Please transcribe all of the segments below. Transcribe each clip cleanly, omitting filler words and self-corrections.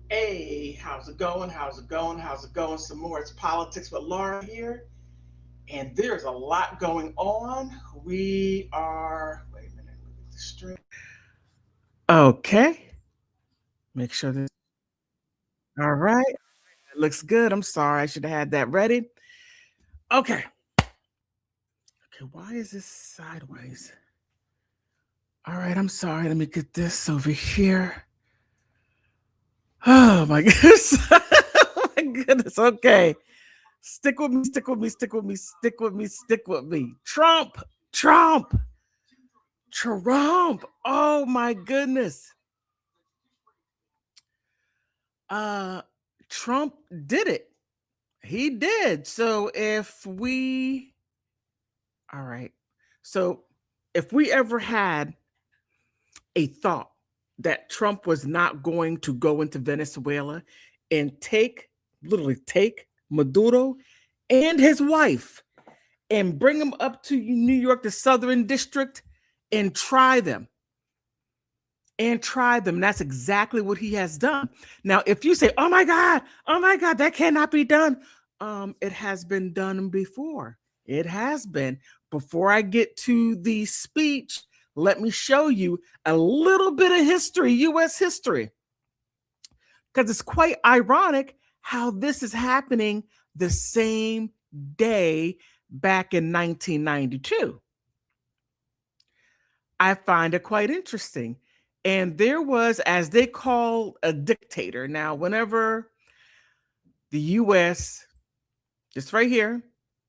Hey, how's it going? How's it going? How's it going? Some more. It's Politics with Laura here. And there's a lot going on. We are, wait a minute, look at the stream. Okay. Make sure this, all right. It looks good. I'm sorry. I should have had that ready. Okay. Okay. Why is this sideways? All right. I'm sorry. Let me get this over here. Oh, my goodness. Oh, my goodness. Okay. Stick with me, stick with me, stick with me, stick with me, stick with me. Trump, Trump, Trump. Oh my goodness. Uh Trump did it. He did. So if we all right. So if we ever had a thought that Trump was not going to go into Venezuela and literally take Maduro and his wife and bring them up to New York, the Southern District, and try them. And try them. That's exactly what he has done. Now, if you say, oh my God, that cannot be done. It has been done before. It has been. Before I get to the speech, let me show you a little bit of history, US history, because it's quite ironic how this is happening the same day back in 1992. I find it quite interesting. And there was, as they call a dictator. Now, whenever the US, just right here,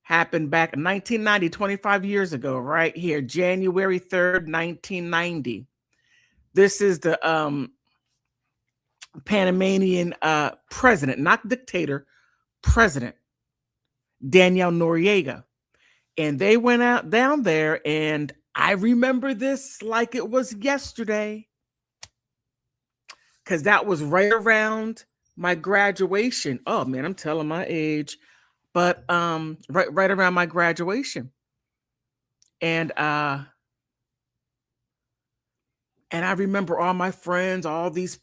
happened back in 1990, 25 years ago, right here, January 3rd, 1990. This is the Panamanian president, not dictator, president, Daniel Noriega. And they went out down there, and I remember this like it was yesterday, because that was right around my graduation. Oh man, I'm telling my age, but right around my graduation, and uh, and I remember all my friends, all these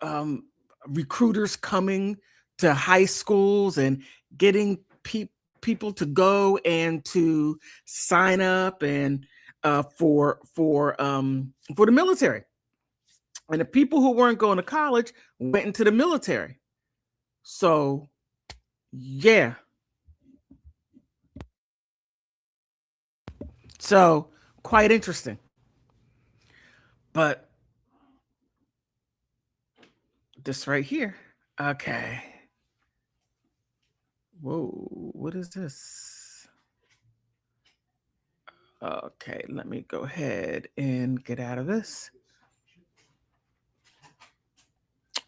um recruiters coming to high schools and getting people to go and to sign up and for the military. And the people who weren't going to college went into the military. So, yeah. So, quite interesting. But this right here. Okay. Whoa, what is this? Okay, let me go ahead and get out of this.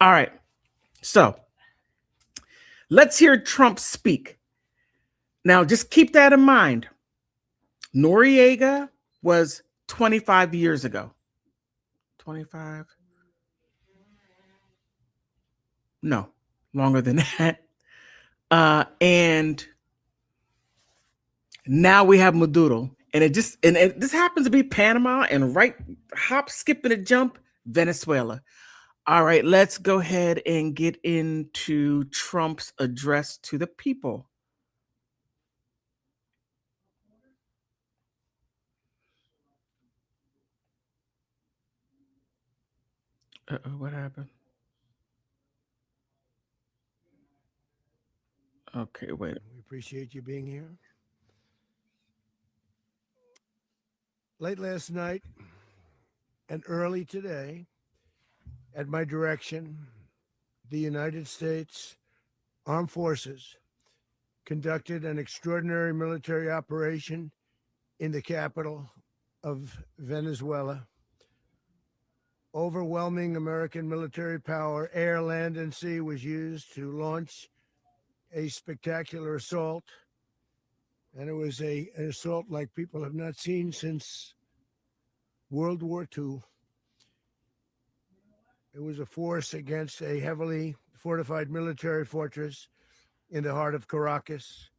All right. So, let's hear Trump speak. Now, just keep that in mind. Noriega was 25 years ago. 25? No, longer than that. And now we have Maduro. And this happens to be Panama and right hop, skip, and a jump, Venezuela. All right, let's go ahead and get into Trump's address to the people. What happened? Okay, wait. We appreciate you being here. Late last night and early today, at my direction, the United States Armed Forces conducted an extraordinary military operation in the capital of Venezuela. Overwhelming American military power, air, land, and sea, was used to launch a spectacular assault. And it was an assault like people have not seen since World War II. It was a force against a heavily fortified military fortress in the heart of Caracas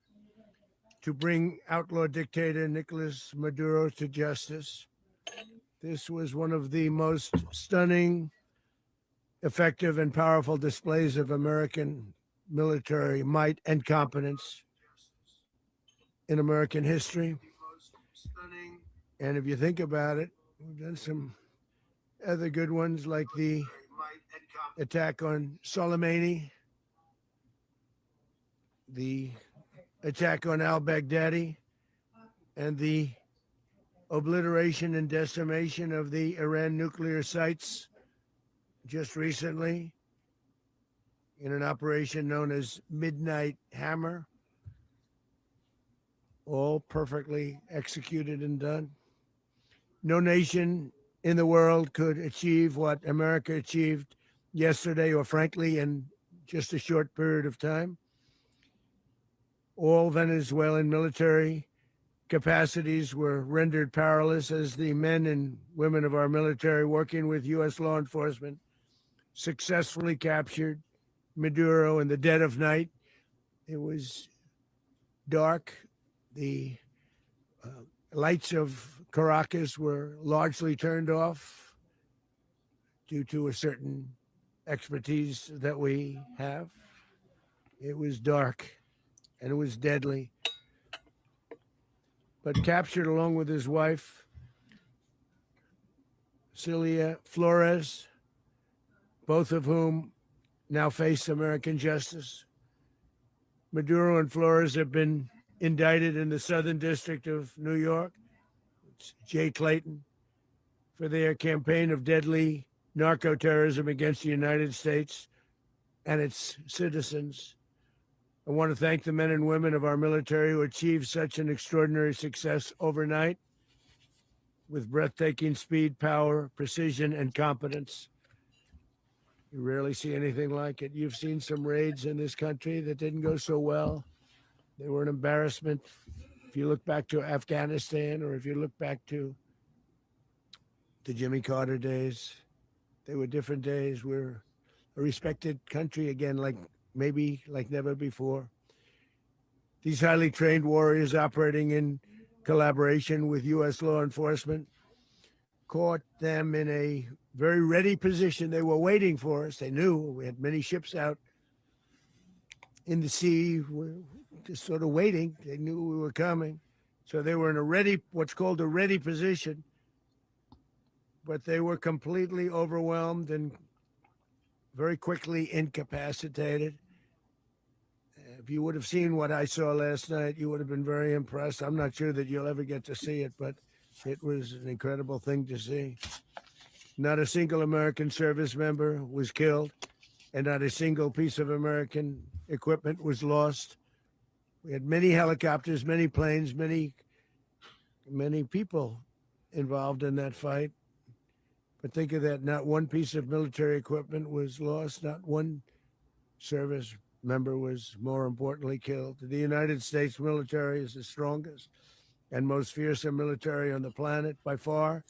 to bring outlaw dictator Nicolas Maduro to justice. This was one of the most stunning effective and powerful displays of American military might and competence in American history. And if you think about it, we've done some other good ones like the attack on Soleimani, the attack on al-Baghdadi, and the obliteration and decimation of the Iran nuclear sites just recently in an operation known as Midnight Hammer, all perfectly executed and done. No nation in the world could achieve what America achieved yesterday, or frankly, in just a short period of time. All Venezuelan military capacities were rendered powerless as the men and women of our military, working with U.S. law enforcement, successfully captured Maduro in the dead of night. It was dark. The lights of Caracas were largely turned off due to a certain expertise that we have. It was dark and it was deadly. But captured along with his wife, Celia Flores, both of whom now face American justice. Maduro and Flores have been indicted in the Southern District of New York. It's Jay Clayton, for their campaign of deadly narco-terrorism against the United States and its citizens. I want to thank the men and women of our military who achieved such an extraordinary success overnight with breathtaking speed, power, precision, and competence. You rarely see anything like it. You've seen some raids in this country that didn't go so well. They were an embarrassment. If you look back to Afghanistan, or if you look back to the Jimmy Carter days, they were different days. We're a respected country again, like never before. These highly trained warriors operating in collaboration with U.S. law enforcement caught them in a very ready position. They were waiting for us. They knew we had many ships out in the sea, just sort of waiting. They knew we were coming. So they were in a ready, what's called a ready position, but they were completely overwhelmed and very quickly incapacitated. If you would have seen what I saw last night, you would have been very impressed. I'm not sure that you'll ever get to see it, but it was an incredible thing to see. Not a single American service member was killed, and not a single piece of American equipment was lost. We had many helicopters, many planes, many people involved in that fight. But think of that, not one piece of military equipment was lost, not one service member was, more importantly, killed. The United States military is the strongest and most fearsome military on the planet by far,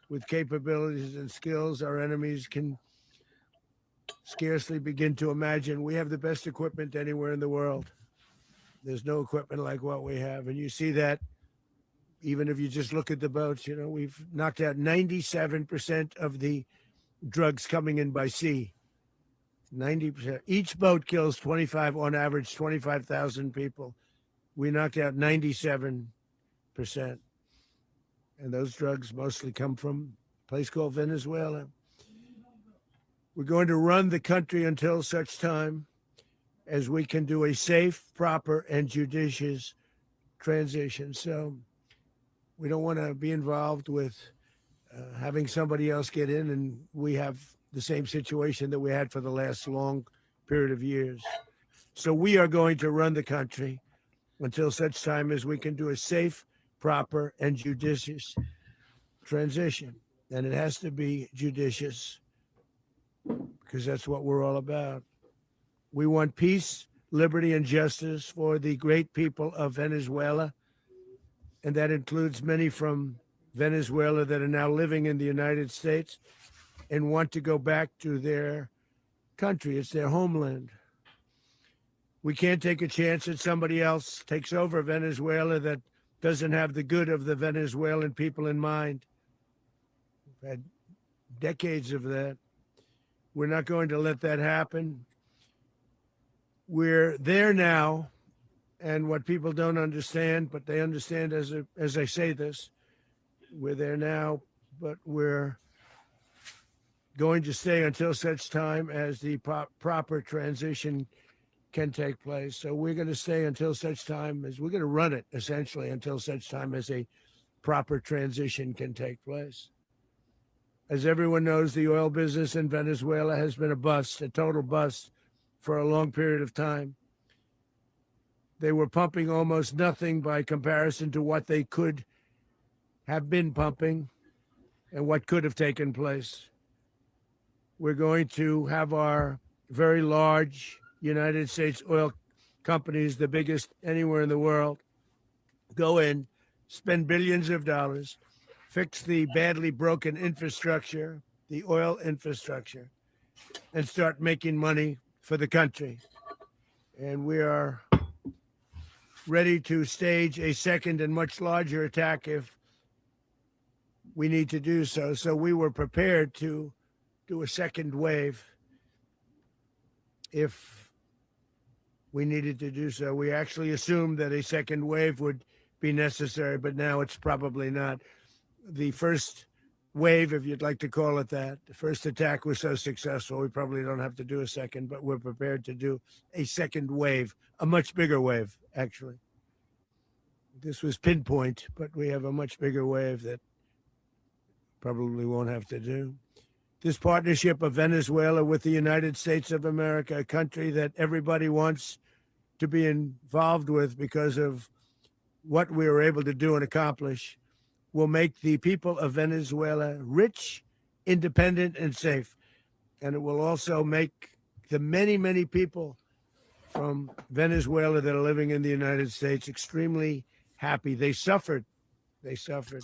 with capabilities and skills our enemies can scarcely begin to imagine. We have the best equipment anywhere in the world. There's no equipment like what we have. And you see that even if you just look at the boats. You know, we've knocked out 97% of the drugs coming in by sea. 90%. Each boat kills on average, 25,000 people. We knocked out 97%. And those drugs mostly come from a place called Venezuela. We're going to run the country until such time as we can do a safe, proper, and judicious transition. So we don't want to be involved with having somebody else get in, and we have the same situation that we had for the last long period of years. So we are going to run the country until such time as we can do a safe, proper, and judicious transition. And it has to be judicious, because that's what we're all about. We want peace, liberty, and justice for the great people of Venezuela, and that includes many from Venezuela that are now living in the United States and want to go back to their country. It's their homeland. We can't take a chance that somebody else takes over Venezuela that doesn't have the good of the Venezuelan people in mind. We've had decades of that. We're not going to let that happen. We're there now, and what people don't understand, but they understand as I say this, we're there now, but we're going to stay until such time as the proper transition can take place. So we're going to stay until such time as we're going to run it essentially until such time as a proper transition can take place. As everyone knows, the oil business in Venezuela has been a bust, a total bust for a long period of time. They were pumping almost nothing by comparison to what they could have been pumping and what could have taken place. We're going to have our very large United States oil companies, the biggest anywhere in the world, go in, spend billions of dollars, fix the badly broken infrastructure, the oil infrastructure, and start making money for the country. And we are ready to stage a second and much larger attack if we need to do so. So we were prepared to do a second wave if we needed to do so. We actually assumed that a second wave would be necessary, but now it's probably not. The first wave, if you'd like to call it that, the first attack was so successful, we probably don't have to do a second, but we're prepared to do a second wave, a much bigger wave, actually. This was pinpoint, but we have a much bigger wave that probably won't have to do. This partnership of Venezuela with the United States of America, a country that everybody wants to be involved with because of what we were able to do and accomplish, will make the people of Venezuela rich, independent, and safe. And it will also make the many, many people from Venezuela that are living in the United States extremely happy. They suffered. They suffered.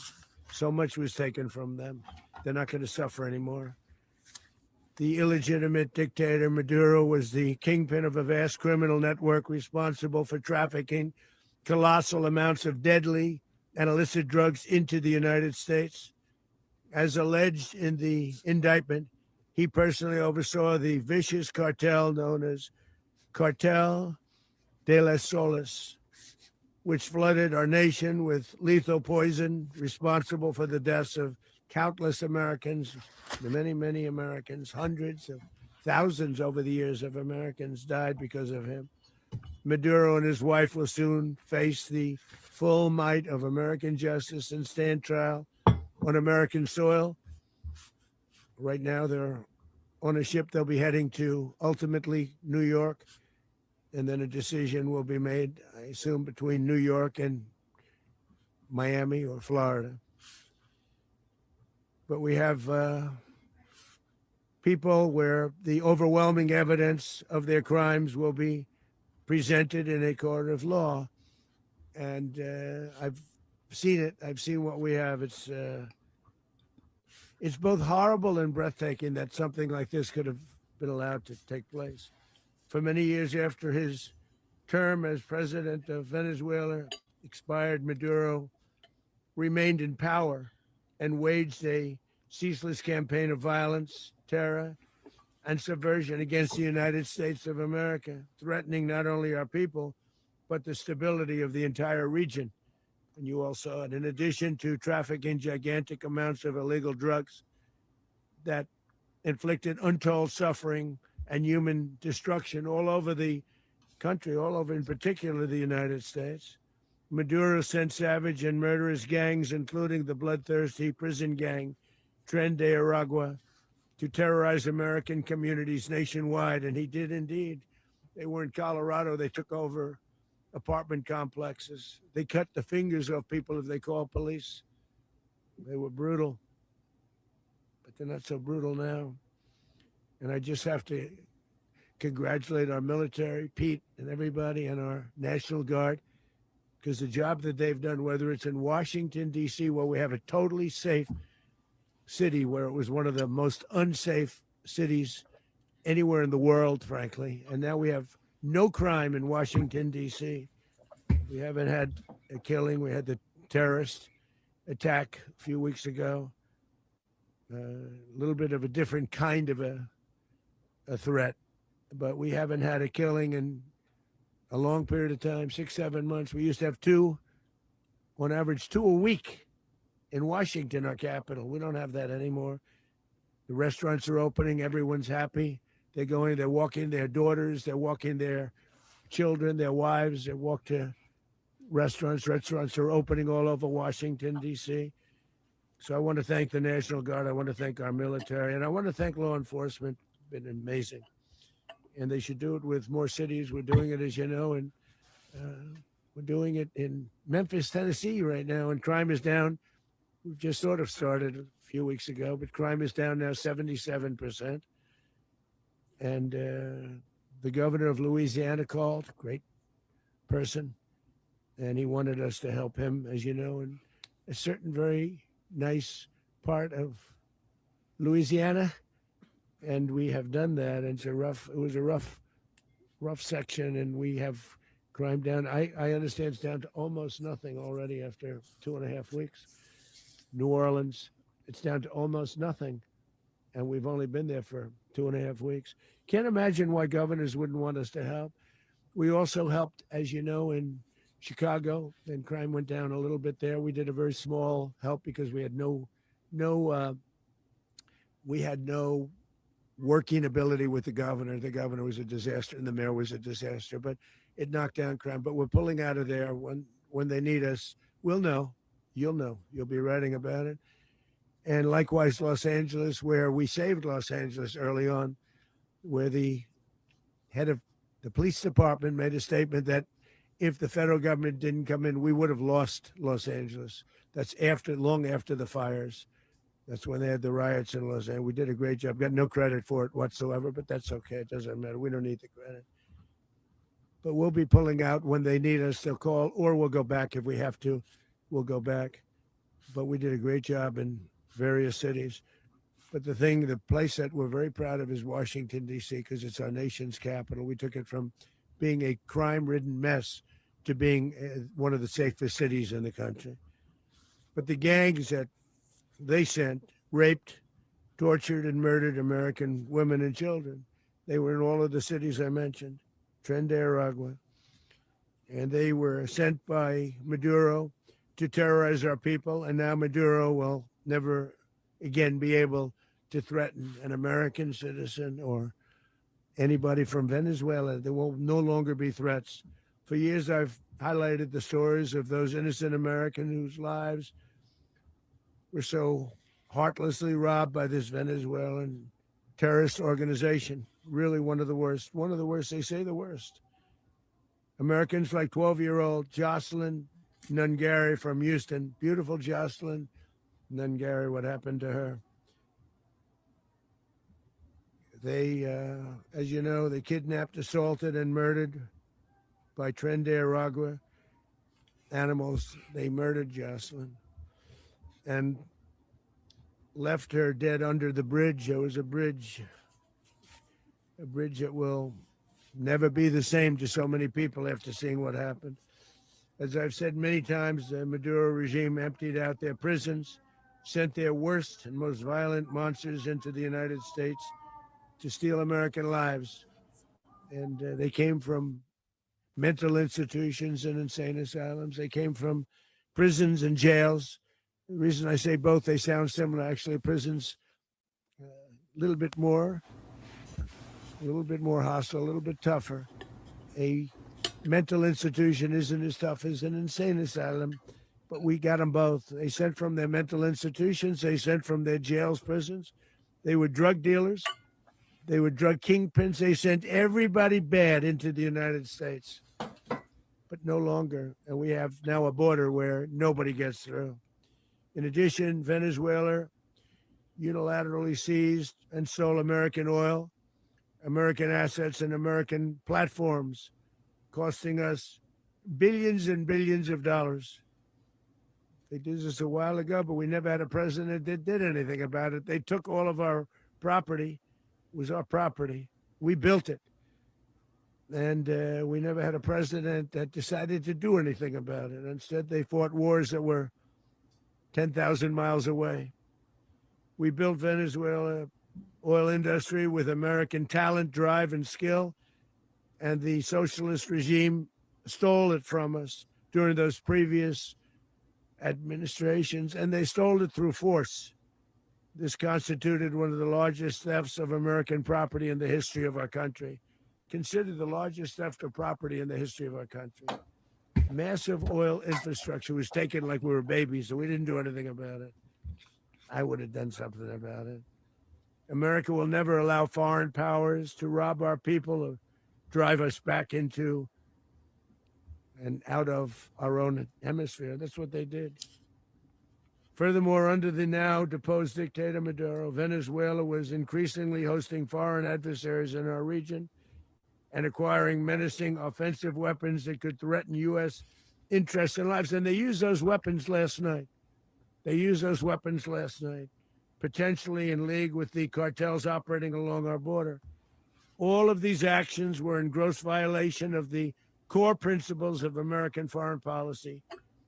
So much was taken from them. They're not going to suffer anymore. The illegitimate dictator Maduro was the kingpin of a vast criminal network responsible for trafficking colossal amounts of deadly and illicit drugs into the United States. As alleged in the indictment, he personally oversaw the vicious cartel known as Cartel de las Solas, which flooded our nation with lethal poison, responsible for the deaths of countless Americans, many, many Americans, hundreds of thousands over the years of Americans died because of him. Maduro and his wife will soon face the full might of American justice and stand trial on American soil. Right now, they're on a ship. They'll be heading to ultimately New York, and then a decision will be made, I assume, between New York and Miami or Florida. But we have people where the overwhelming evidence of their crimes will be presented in a court of law. And I've seen it. I've seen what we have. It's both horrible and breathtaking that something like this could have been allowed to take place. For many years after his term as president of Venezuela expired, Maduro remained in power and waged a ceaseless campaign of violence, terror, and subversion against the United States of America, threatening not only our people, but the stability of the entire region. And you all saw it. In addition to trafficking gigantic amounts of illegal drugs that inflicted untold suffering and human destruction all over the country, all over in particular the United States, Maduro sent savage and murderous gangs, including the bloodthirsty prison gang, Tren de Aragua, to terrorize American communities nationwide. And he did indeed. They were in Colorado. They took over apartment complexes. They cut the fingers off people if they call police. They were brutal, but they're not so brutal now. And I just have to congratulate our military, Pete, and everybody, and our National Guard, because the job that they've done, whether it's in Washington, D.C., where we have a totally safe city, where it was one of the most unsafe cities anywhere in the world, frankly, and now we have no crime in Washington, D.C. We haven't had a killing. We had the terrorist attack a few weeks ago. A little bit of a different kind of a a threat, but we haven't had a killing in a long period of time, 6, 7 months. We used to have two, on average, two a week in Washington, our capital. We don't have that anymore. The restaurants are opening. Everyone's happy. They're going, they're walking their daughters, they're walking their children, their wives. They walk to restaurants. Restaurants are opening all over Washington, D.C. So I want to thank the National Guard. I want to thank our military. And I want to thank law enforcement. It's been amazing. And they should do it with more cities. We're doing it, as you know, and we're doing it in Memphis, Tennessee right now. And crime is down. We've just sort of started a few weeks ago, but crime is down now 77%. And the governor of Louisiana called, great person, and he wanted us to help him, as you know, in a certain very nice part of Louisiana, and we have done that. And it was a rough section, and we have crime down. I understand it's down to almost nothing already after 2.5 weeks. New Orleans, it's down to almost nothing, and we've only been there for 2.5 weeks. Can't imagine why governors wouldn't want us to help. We also helped, as you know, in Chicago, and crime went down a little bit there. We did a very small help because we had no working ability with the governor. The governor was a disaster, and the mayor was a disaster. But it knocked down crime. But we're pulling out of there when they need us. We'll know. You'll know. You'll be writing about it. And likewise, Los Angeles, where we saved Los Angeles early on, where the head of the police department made a statement that if the federal government didn't come in, we would have lost Los Angeles. That's long after the fires. That's when they had the riots in Los Angeles. We did a great job. Got no credit for it whatsoever, but that's okay. It doesn't matter. We don't need the credit. But we'll be pulling out when they need us. They'll call, or we'll go back if we have to. We'll go back. But we did a great job in various cities. But the place that we're very proud of is Washington, D.C., because it's our nation's capital. We took it from being a crime-ridden mess to being one of the safest cities in the country. But the gangs that they sent raped, tortured, and murdered American women and children. They were in all of the cities I mentioned, Tren de Aragua. And they were sent by Maduro to terrorize our people. And now Maduro will never again be able to threaten an American citizen or anybody from Venezuela. There will no longer be threats. For years, I've highlighted the stories of those innocent Americans whose lives were so heartlessly robbed by this Venezuelan terrorist organization. Really one of the worst. One of the worst, they say the worst. Americans like 12-year-old Jocelyn Nungari from Houston. Beautiful Jocelyn Nungari, what happened to her? They, as you know, they kidnapped, assaulted, and murdered by Tren de Aragua animals. They murdered Jocelyn and left her dead under the bridge. There was a bridge that will never be the same to so many people after seeing what happened. As I've said many times, the Maduro regime emptied out their prisons, sent their worst and most violent monsters into the United States to steal American lives. And they came from mental institutions and insane asylums. They came from prisons and jails. The reason I say both, they sound similar. Actually, prisons, a little bit more hostile, a little bit tougher. A mental institution isn't as tough as an insane asylum, but we got them both. They sent from their mental institutions. They sent from their jails, prisons. They were drug dealers. They were drug kingpins. They sent everybody bad into the United States, but no longer. And we have now a border where nobody gets through. In addition, Venezuela unilaterally seized and stole American oil, American assets, and American platforms, costing us billions and billions of dollars. They did this a while ago, but we never had a president that did anything about it. They took all of our property. It was our property. We built it. And we never had a president that decided to do anything about it. Instead, they fought wars that were 10,000 miles away. We built Venezuela oil industry with American talent, drive, and skill, and the socialist regime stole it from us during those previous administrations, and they stole it through force. This constituted one of the largest thefts of American property in the history of our country. Considered the largest theft of property in the history of our country. Massive oil infrastructure was taken like we were babies, so we didn't do anything about it. I would have done something about it. America will never allow foreign powers to rob our people or drive us back into and out of our own hemisphere. That's what they did. Furthermore, under the now deposed dictator Maduro, Venezuela was increasingly hosting foreign adversaries in our region and acquiring menacing offensive weapons that could threaten U.S. interests and lives. And they used those weapons last night. Potentially in league with the cartels operating along our border. All of these actions were in gross violation of the core principles of American foreign policy,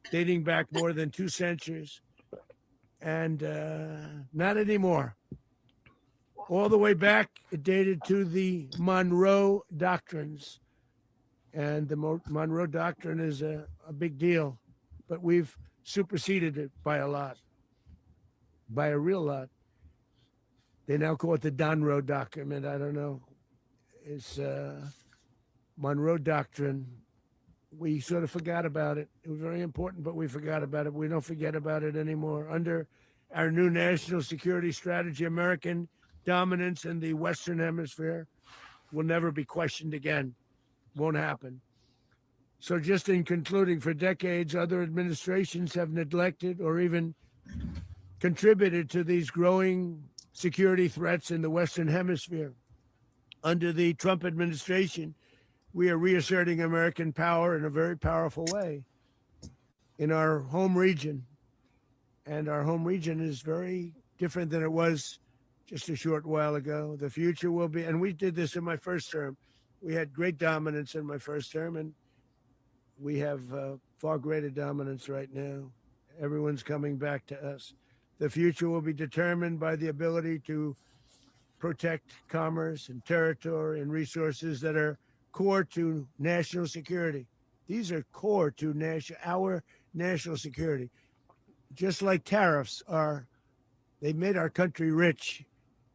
dating back more than 2 centuries. And not anymore. All the way back, it dated to the Monroe Doctrines. And the Monroe Doctrine is a big deal, but we've superseded it by a lot, by a real lot. They now call it the Monroe Document. I don't know. It's Monroe Doctrine. We sort of forgot about it. It was very important, but we forgot about it. We don't forget about it anymore. Under our new national security strategy, American dominance in the Western Hemisphere will never be questioned again. Won't happen. So just in concluding, for decades, other administrations have neglected or even contributed to these growing security threats in the Western Hemisphere. Under the Trump administration, we are reasserting American power in a very powerful way in our home region. And our home region is very different than it was just a short while ago. The future will be, and we did this in my first term. We had great dominance in my first term, and we have far greater dominance right now. Everyone's coming back to us. The future will be determined by the ability to protect commerce and territory and resources that are core to national security. These are core to our national security. Just like tariffs are, they've made our country rich,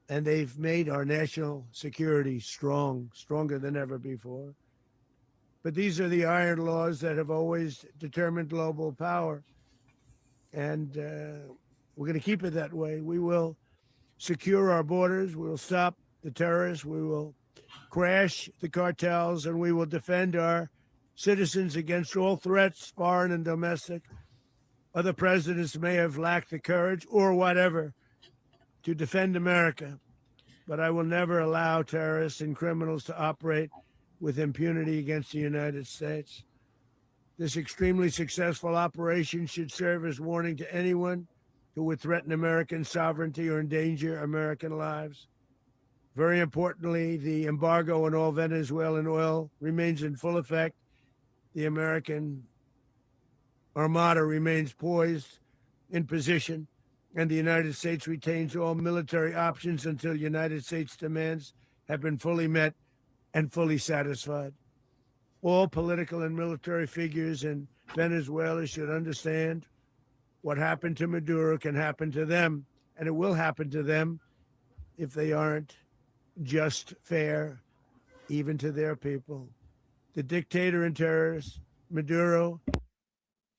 and they've made our national security stronger than ever before. But these are the iron laws that have always determined global power. And we're going to keep it that way. We will secure our borders. We will stop the terrorists. We will crash the cartels, and we will defend our citizens against all threats, foreign and domestic. Other presidents may have lacked the courage or whatever to defend America, but I will never allow terrorists and criminals to operate with impunity against the United States. This extremely successful operation should serve as warning to anyone who would threaten American sovereignty or endanger American lives. Very importantly, the embargo on all Venezuelan oil remains in full effect. The American Armada remains poised in position, and the United States retains all military options until United States demands have been fully met and fully satisfied. All political and military figures in Venezuela should understand what happened to Maduro can happen to them, and it will happen to them if they aren't just, fair, even to their people. The dictator and terrorist, Maduro,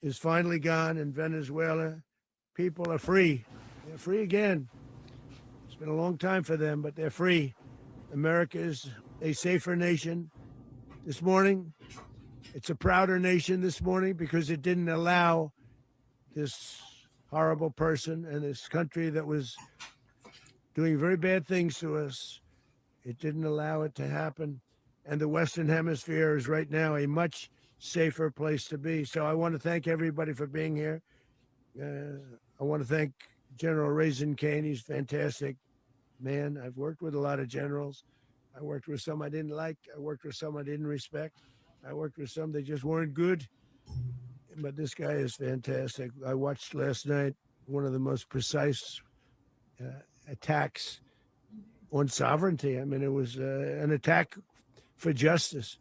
is finally gone in Venezuela. People are free. They're free again. It's been a long time for them, but they're free. America is a safer nation this morning. It's a prouder nation this morning because it didn't allow this horrible person and this country that was doing very bad things to us. It didn't allow it to happen. And the Western Hemisphere is right now a much safer place to be. So I want to thank everybody for being here. I want to thank General Raisin Kane. He's a fantastic man. I've worked with a lot of generals. I worked with some I didn't like. I worked with some I didn't respect. I worked with some that just weren't good. But this guy is fantastic. I watched last night one of the most precise attacks on sovereignty. I mean, it was an attack for justice.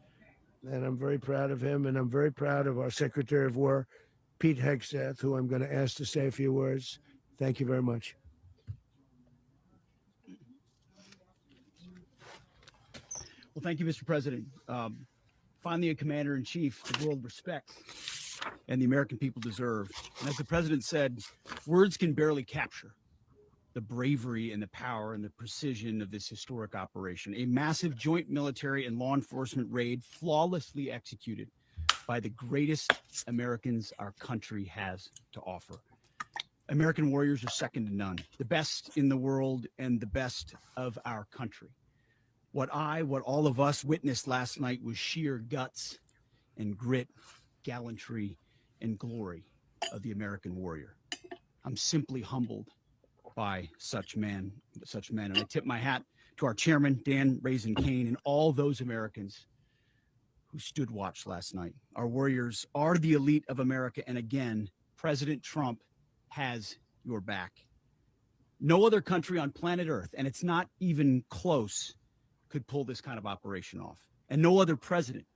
And I'm very proud of him. And I'm very proud of our Secretary of War, Pete Hegseth, who I'm going to ask to say a few words. Thank you very much. Well, thank you, Mr. President. Finally, a commander in chief the world respects and the American people deserve. And as the president said, words can barely capture the bravery and the power and the precision of this historic operation. A massive joint military and law enforcement raid flawlessly executed by the greatest Americans our country has to offer. American warriors are second to none, the best in the world and the best of our country. What all of us witnessed last night was sheer guts and grit, gallantry, and glory of the American warrior. I'm simply humbled by such men. And I tip my hat to our chairman, Dan Raisin Kane, and all those Americans who stood watch last night. Our warriors are the elite of America. And again, President Trump has your back. No other country on planet Earth, and it's not even close, could pull this kind of operation off. And no other president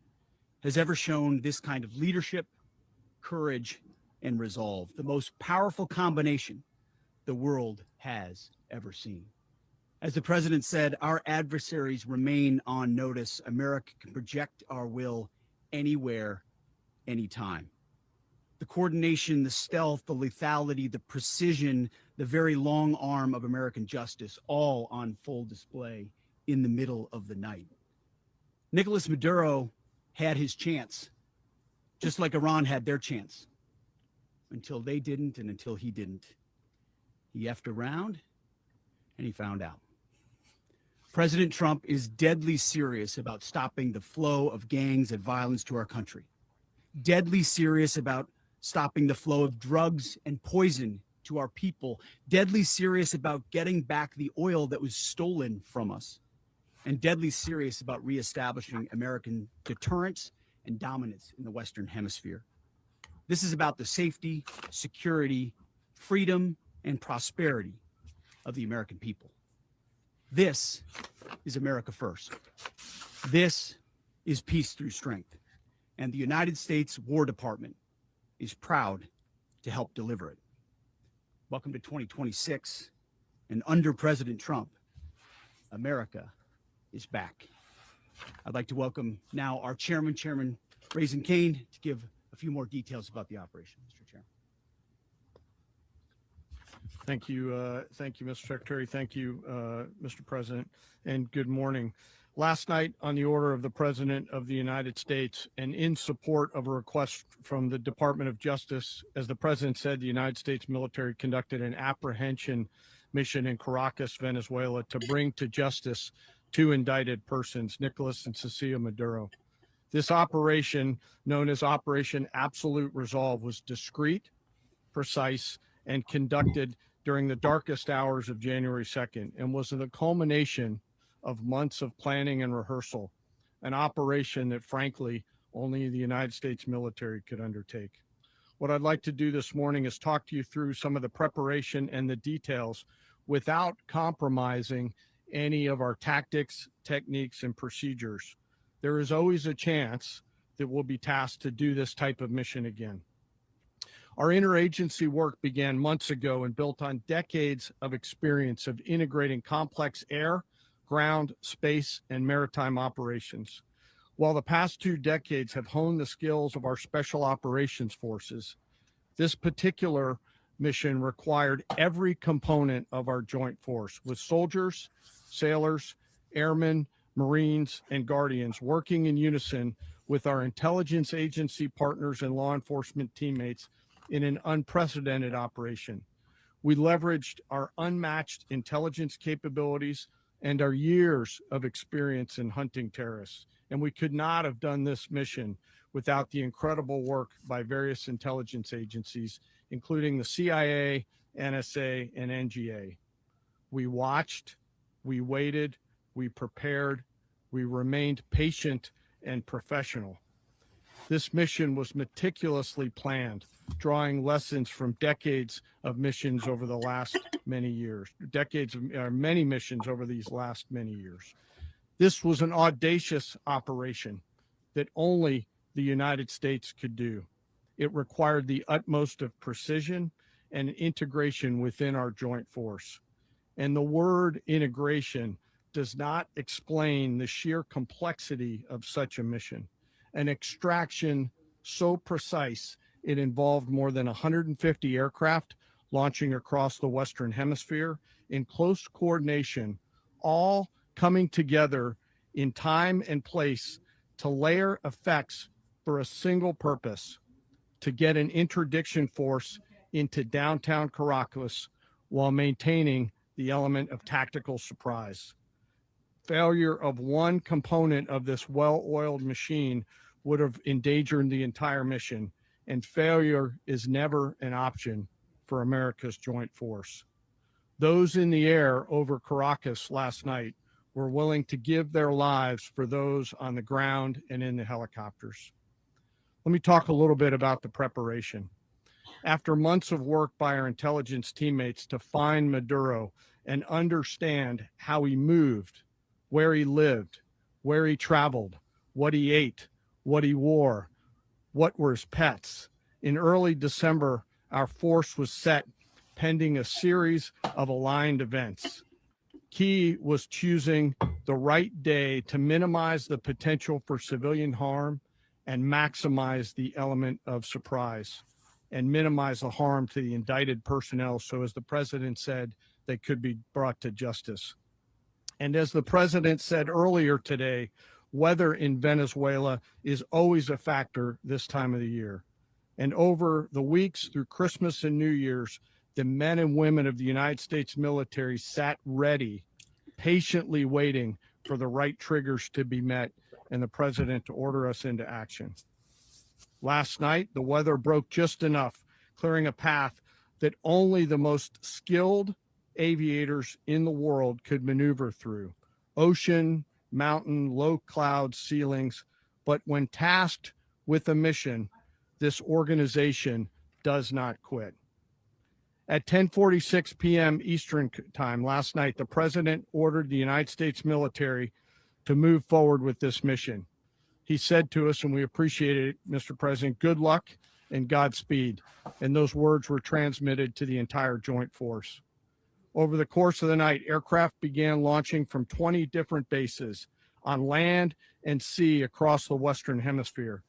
has ever shown this kind of leadership, courage, and resolve, the most powerful combination the world has ever seen. As the president said, our adversaries remain on notice. America can project our will anywhere, anytime. The coordination, the stealth, the lethality, the precision, the very long arm of American justice, all on full display in the middle of the night. Nicolas Maduro had his chance, just like Iran had their chance, until they didn't and until he didn't. He effed around and he found out. President Trump is deadly serious about stopping the flow of gangs and violence to our country, deadly serious about stopping the flow of drugs and poison to our people, deadly serious about getting back the oil that was stolen from us, and deadly serious about reestablishing American deterrence and dominance in the Western Hemisphere. This is about the safety, security, freedom, and prosperity of the American people. This is America first. This is peace through strength. And the United States War Department is proud to help deliver it. Welcome to 2026. And under President Trump, America is back. I'd like to welcome now our chairman, Chairman Raisin Kane, to give a few more details about the operation. Mr. Chairman. Thank you, Mr. Secretary. Thank you, Mr. President, and good morning. Last night, on the order of the President of the United States and in support of a request from the Department of Justice, as the President said, the United States military conducted an apprehension mission in Caracas, Venezuela, to bring to justice two indicted persons, Nicolas and Cecilia Maduro. This operation, known as Operation Absolute Resolve, was discreet, precise, and conducted during the darkest hours of January 2nd and was the culmination of months of planning and rehearsal, an operation that, frankly, only the United States military could undertake. What I'd like to do this morning is talk to you through some of the preparation and the details without compromising any of our tactics, techniques, and procedures. There is always a chance that we'll be tasked to do this type of mission again. Our interagency work began months ago and built on decades of experience of integrating complex air, ground, space, and maritime operations. While the past 2 decades have honed the skills of our special operations forces, this particular mission required every component of our joint force, with soldiers, sailors, airmen, Marines, and Guardians working in unison with our intelligence agency partners and law enforcement teammates in an unprecedented operation. We leveraged our unmatched intelligence capabilities and our years of experience in hunting terrorists, and we could not have done this mission without the incredible work by various intelligence agencies, including the CIA, NSA, and NGA. We watched, we waited, we prepared, we remained patient and professional. This mission was meticulously planned, drawing lessons from decades of missions over the last many years, many missions over these last many years. This was an audacious operation that only the United States could do. It required the utmost of precision and integration within our joint force. And the word integration does not explain the sheer complexity of such a mission. An extraction so precise, it involved more than 150 aircraft launching across the Western Hemisphere in close coordination, all coming together in time and place to layer effects for a single purpose: to get an interdiction force into downtown Caracas while maintaining the element of tactical surprise. Failure of one component of this well-oiled machine would have endangered the entire mission, and failure is never an option for America's joint force. Those in the air over Caracas last night were willing to give their lives for those on the ground and in the helicopters. Let me talk a little bit about the preparation. After months of work by our intelligence teammates to find Maduro and understand how he moved, where he lived, where he traveled, what he ate, what he wore, what were his pets, in early December, our force was set pending a series of aligned events. Key was choosing the right day to minimize the potential for civilian harm and maximize the element of surprise and minimize the harm to the indicted personnel. So as the president said, they could be brought to justice. And as the president said earlier today, weather in Venezuela is always a factor this time of the year. And over the weeks through Christmas and New Year's, the men and women of the United States military sat ready, patiently waiting for the right triggers to be met and the president to order us into action. Last night, the weather broke just enough, clearing a path that only the most skilled aviators in the world could maneuver through. Ocean, mountain, low cloud ceilings. But when tasked with a mission, this organization does not quit. At 10:46 p.m. Eastern time last night, the president ordered the United States military to move forward with this mission. He said to us, and we appreciate it, Mr. President, good luck and Godspeed. And those words were transmitted to the entire joint force. Over the course of the night, aircraft began launching from 20 different bases on land and sea across the Western Hemisphere.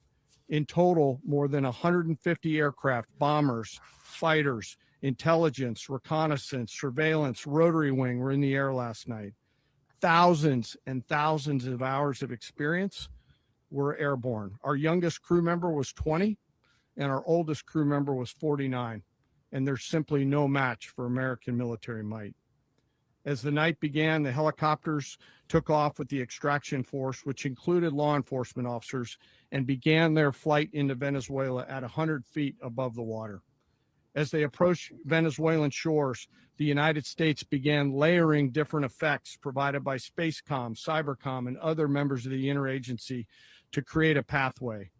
In total, more than 150 aircraft, bombers, fighters, intelligence, reconnaissance, surveillance, rotary wing were in the air last night. Thousands and thousands of hours of experience were airborne. Our youngest crew member was 20, and our oldest crew member was 49. And there's simply no match for American military might. As the night began, the helicopters took off with the extraction force, which included law enforcement officers, and began their flight into Venezuela at 100 feet above the water. As they approached Venezuelan shores, the United States began layering different effects provided by Spacecom, Cybercom, and other members of the interagency to create a pathway.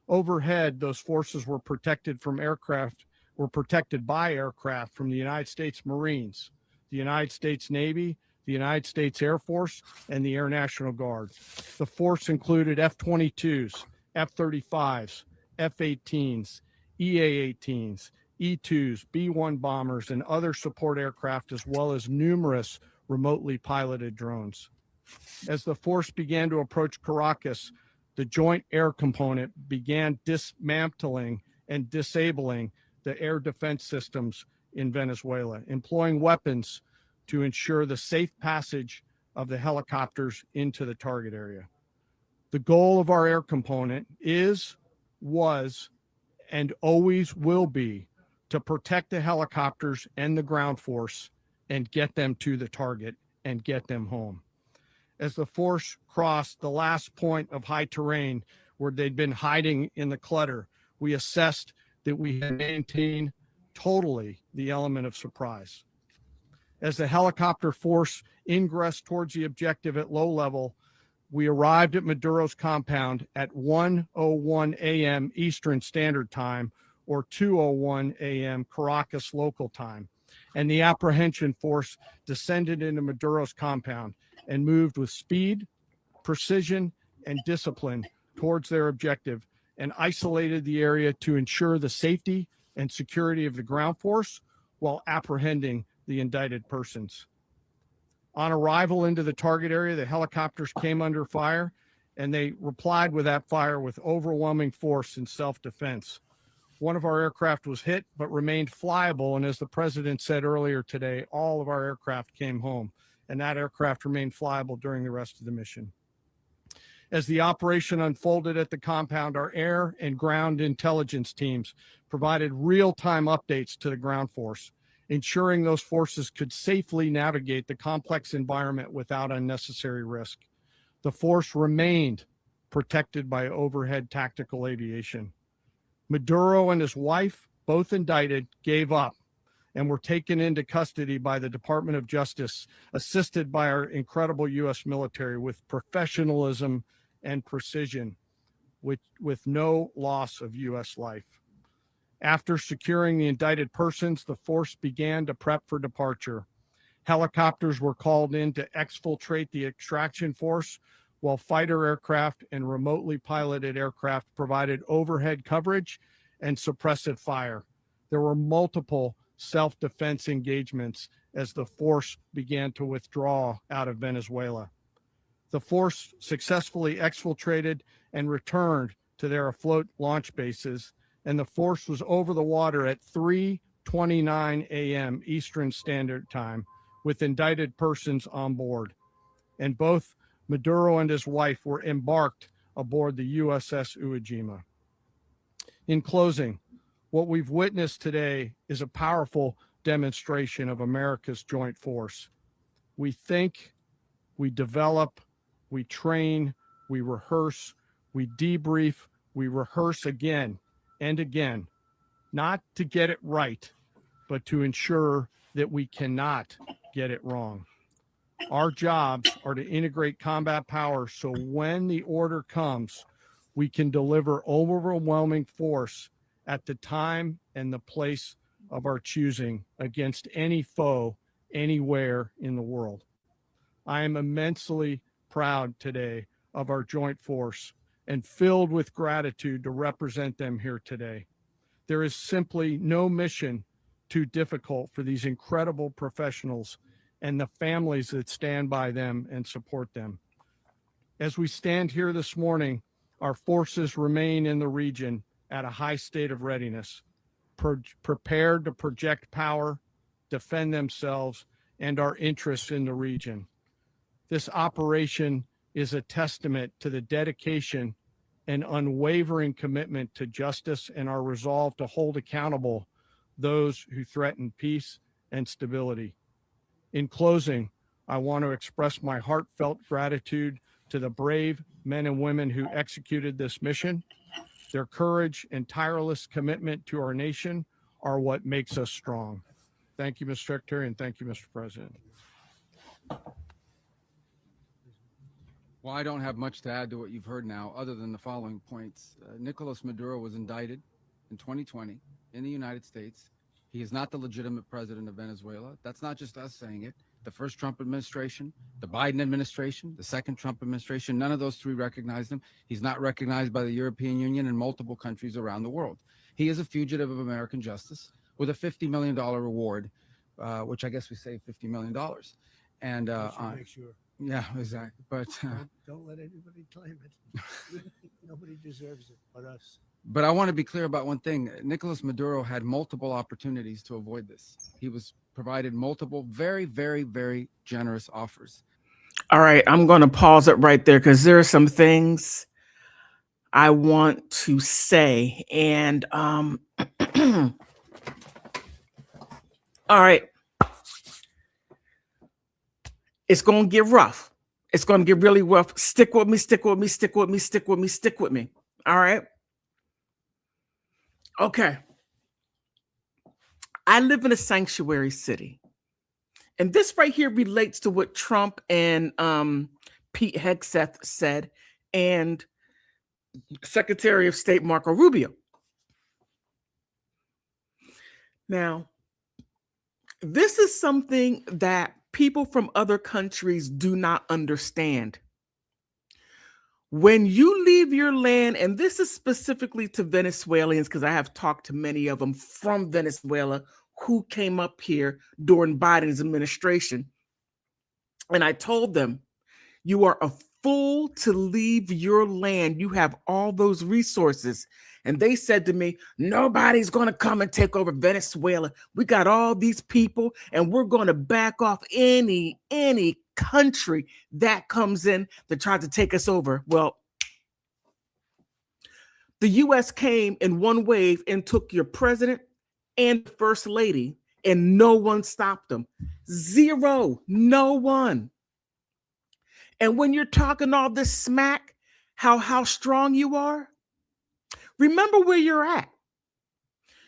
Overhead, those forces were protected by aircraft from the United States Marines, the United States Navy, the United States Air Force, and the Air National Guard. The force included F-22s, F-35s, F-18s, EA-18s, E-2s, B-1 bombers, and other support aircraft, as well as numerous remotely piloted drones. As the force began to approach Caracas, the Joint Air Component began dismantling and disabling the air defense systems in Venezuela, employing weapons to ensure the safe passage of the helicopters into the target area. The goal of our air component is, was, and always will be to protect the helicopters and the ground force and get them to the target and get them home. As the force crossed the last point of high terrain where they'd been hiding in the clutter, we assessed that we had maintained totally the element of surprise. As the helicopter force ingressed towards the objective at low level, we arrived at Maduro's compound at 1:01 a.m. Eastern Standard Time, or 2:01 a.m. Caracas local time, and the apprehension force descended into Maduro's compound and moved with speed, precision, and discipline towards their objective, and isolated the area to ensure the safety and security of the ground force while apprehending the indicted persons. On arrival into the target area, the helicopters came under fire, and they replied with that fire with overwhelming force in self-defense. One of our aircraft was hit, but remained flyable, and as the president said earlier today, all of our aircraft came home, and that aircraft remained flyable during the rest of the mission. As the operation unfolded at the compound, our air and ground intelligence teams provided real-time updates to the ground force, ensuring those forces could safely navigate the complex environment without unnecessary risk. The force remained protected by overhead tactical aviation. Maduro and his wife, both indicted, gave up and were taken into custody by the Department of Justice, assisted by our incredible U.S. military with professionalism and precision, with no loss of U.S. life. After securing the indicted persons, the force began to prep for departure. Helicopters were called in to exfiltrate the extraction force, while fighter aircraft and remotely piloted aircraft provided overhead coverage and suppressive fire. There were multiple self-defense engagements as the force began to withdraw out of Venezuela. The force successfully exfiltrated and returned to their afloat launch bases, and the force was over the water at 3:29 a.m. Eastern Standard Time with indicted persons on board. And both Maduro and his wife were embarked aboard the USS Iwo Jima. In closing, what we've witnessed today is a powerful demonstration of America's joint force. We think, we develop, we train, we rehearse, we debrief, we rehearse again and again, not to get it right, but to ensure that we cannot get it wrong. Our jobs are to integrate combat power so when the order comes, we can deliver overwhelming force at the time and the place of our choosing against any foe anywhere in the world. I am immensely proud today of our joint force and filled with gratitude to represent them here today. There is simply no mission too difficult for these incredible professionals and the families that stand by them and support them. As we stand here this morning, our forces remain in the region at a high state of readiness, prepared to project power, defend themselves, and our interests in the region. This operation is a testament to the dedication and unwavering commitment to justice and our resolve to hold accountable those who threaten peace and stability. In closing, I want to express my heartfelt gratitude to the brave men and women who executed this mission. Their courage and tireless commitment to our nation are what makes us strong. Thank you, Mr. Secretary, and thank you, Mr. President. Well, I don't have much to add to what you've heard now, other than the following points. Nicolas Maduro was indicted in 2020 in the United States. He is not the legitimate president of Venezuela. That's not just us saying it. The first Trump administration, the Biden administration, the second Trump administration, none of those three recognized him. He's not recognized by the European Union and multiple countries around the world. He is a fugitive of American justice with a $50 million reward, which I guess we saved $50 million. And make sure. yeah, exactly. But Don't let anybody claim it. Nobody deserves it but us. But I want to be clear about one thing. Nicolas Maduro had multiple opportunities to avoid this. He was provided multiple very, very, very generous offers. All right, I'm going to pause it right there because there are some things I want to say. And all right, it's going to get rough. It's going to get really rough. Stick with me, stick with me, stick with me, stick with me, stick with me. All right. Okay. I live in a sanctuary city. And this right here relates to what Trump and Pete Hegseth said, and Secretary of State Marco Rubio. Now, this is something that people from other countries do not understand. When you leave your land, and this is specifically to Venezuelans, because I have talked to many of them from Venezuela who came up here during Biden's administration, and I told them, you are a fool to leave your land. You have all those resources. And they said to me, nobody's going to come and take over Venezuela. We got all these people, and we're going to back off any country that comes in that tried to take us over. Well, the U.S. came in one wave and took your president and first lady, and no one stopped them. Zero. No one. And when you're talking all this smack, how strong you are, remember where you're at.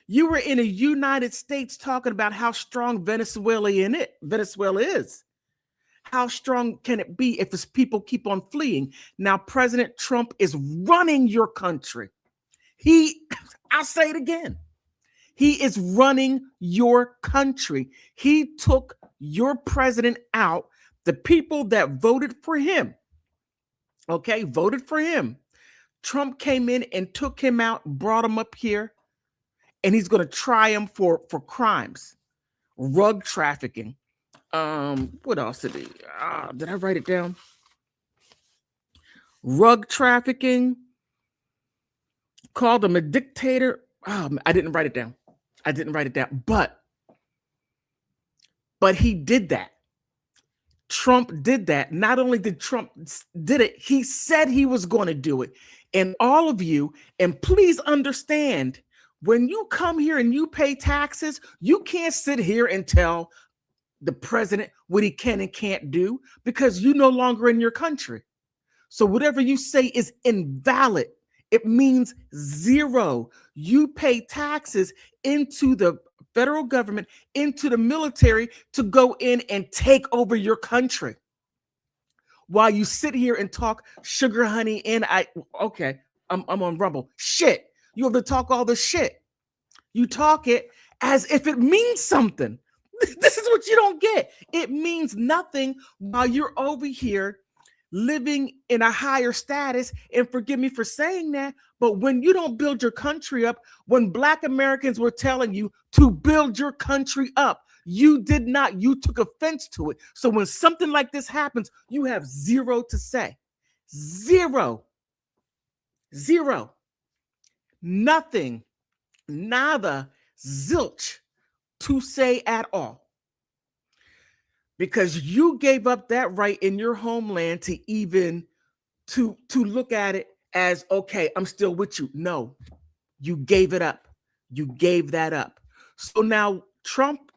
You were in the United States talking about how strong Venezuela is. How strong can it be if its people keep on fleeing? Now, President Trump is running your country. I'll say it again. He is running your country. He took your president out. The people that voted for him, voted for him. Trump came in and took him out, brought him up here, and he's going to try him for crimes, rug trafficking. What else did he? Did I write it down? Rug trafficking. Called him a dictator. I didn't write it down. But he did that. Trump did that. Not only did Trump did it, he said he was going to do it. And all of you, and please understand, when you come here and you pay taxes, you can't sit here and tell the president what he can and can't do, because you're no longer in your country. So whatever you say is invalid. It means zero. You pay taxes into the federal government, into the military, to go in and take over your country. While you sit here and talk sugar, honey, and I'm on Rumble. Shit. You have to talk all the shit. You talk it as if it means something. This is what you don't get. It means nothing while you're over here living in a higher status. And forgive me for saying that, but when you don't build your country up, when Black Americans were telling you to build your country up, you did not. You took offense to it. So when something like this happens, you have zero to say. Zero. Nothing. Nada. Zilch to say at all. Because you gave up that right in your homeland to even to look at it as, okay, I'm still with you. No, you gave it up. You gave that up. So now Trump,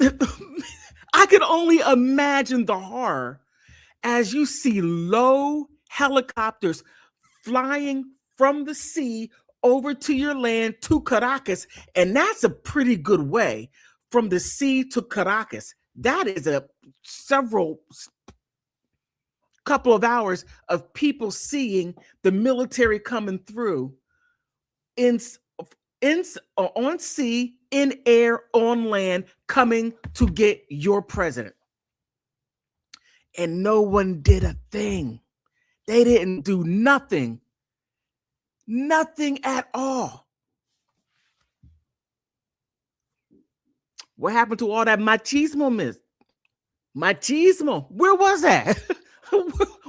I can only imagine the horror as you see low helicopters flying from the sea over to your land to Caracas. And that's a pretty good way from the sea to Caracas. That is a couple of hours of people seeing the military coming through on sea, in air, on land, coming to get your president. And no one did a thing. They didn't do nothing. Nothing at all. What happened to all that machismo, miss? Machismo. Where was that?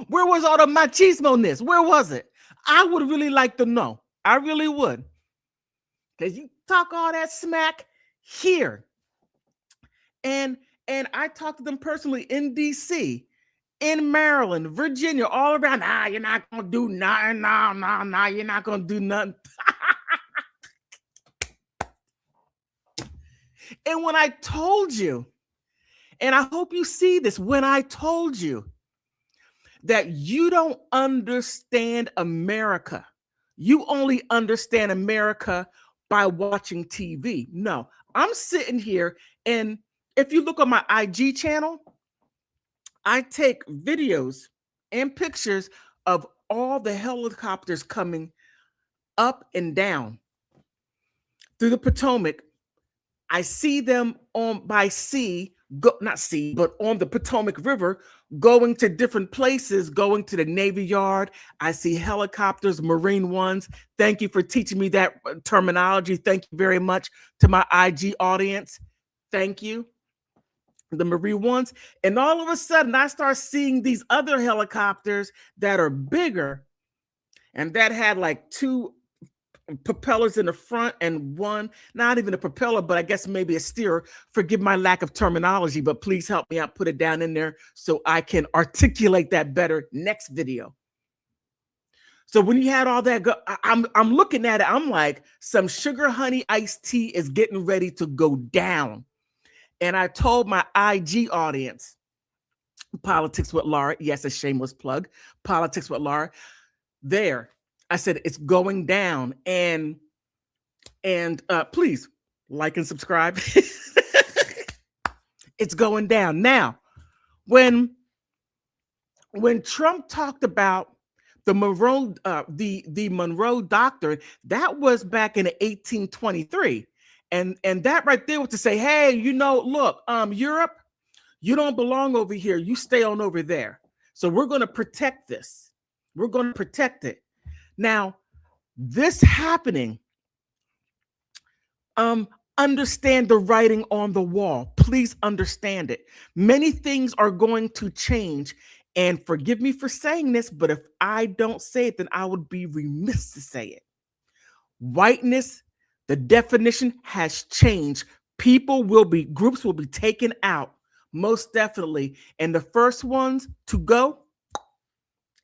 Where was all the machismo-ness? Where was it? I would really like to know. I really would. Because you talk all that smack here. And I talked to them personally in D.C., in Maryland, Virginia, all around. You're not going to do nothing. No, you're not going to do nothing. And when I told you, and I hope you see this, when I told you that you don't understand America, you only understand America by watching TV. No, I'm sitting here, and if you look on my IG channel, I take videos and pictures of all the helicopters coming up and down through the Potomac. I see them on by sea, not sea, but on the Potomac River, going to different places, going to the Navy Yard. I see helicopters, Marine ones. Thank you for teaching me that terminology. Thank you very much to my IG audience. Thank you. The Marine ones. And all of a sudden, I start seeing these other helicopters that are bigger and that had like two propellers in the front and one, not even a propeller, but I guess maybe a steerer. Forgive my lack of terminology, but please help me out, put it down in there so I can articulate that better next video. So when you had all that I'm looking at it, I'm like, some sugar honey iced tea is getting ready to go down. And I told my IG audience, Politics with Laura, yes, a shameless plug, Politics with Laura, there, I said it's going down, and please like and subscribe. It's going down now. When Trump talked about the Monroe the Monroe Doctrine, that was back in 1823, and that right there was to say, hey, you know, look, Europe, you don't belong over here. You stay on over there. So we're going to protect this. We're going to protect it. Now, this happening, understand the writing on the wall. Please understand it. Many things are going to change. And forgive me for saying this, but if I don't say it, then I would be remiss to say it. Whiteness, the definition has changed. Groups will be taken out, most definitely. And the first ones to go,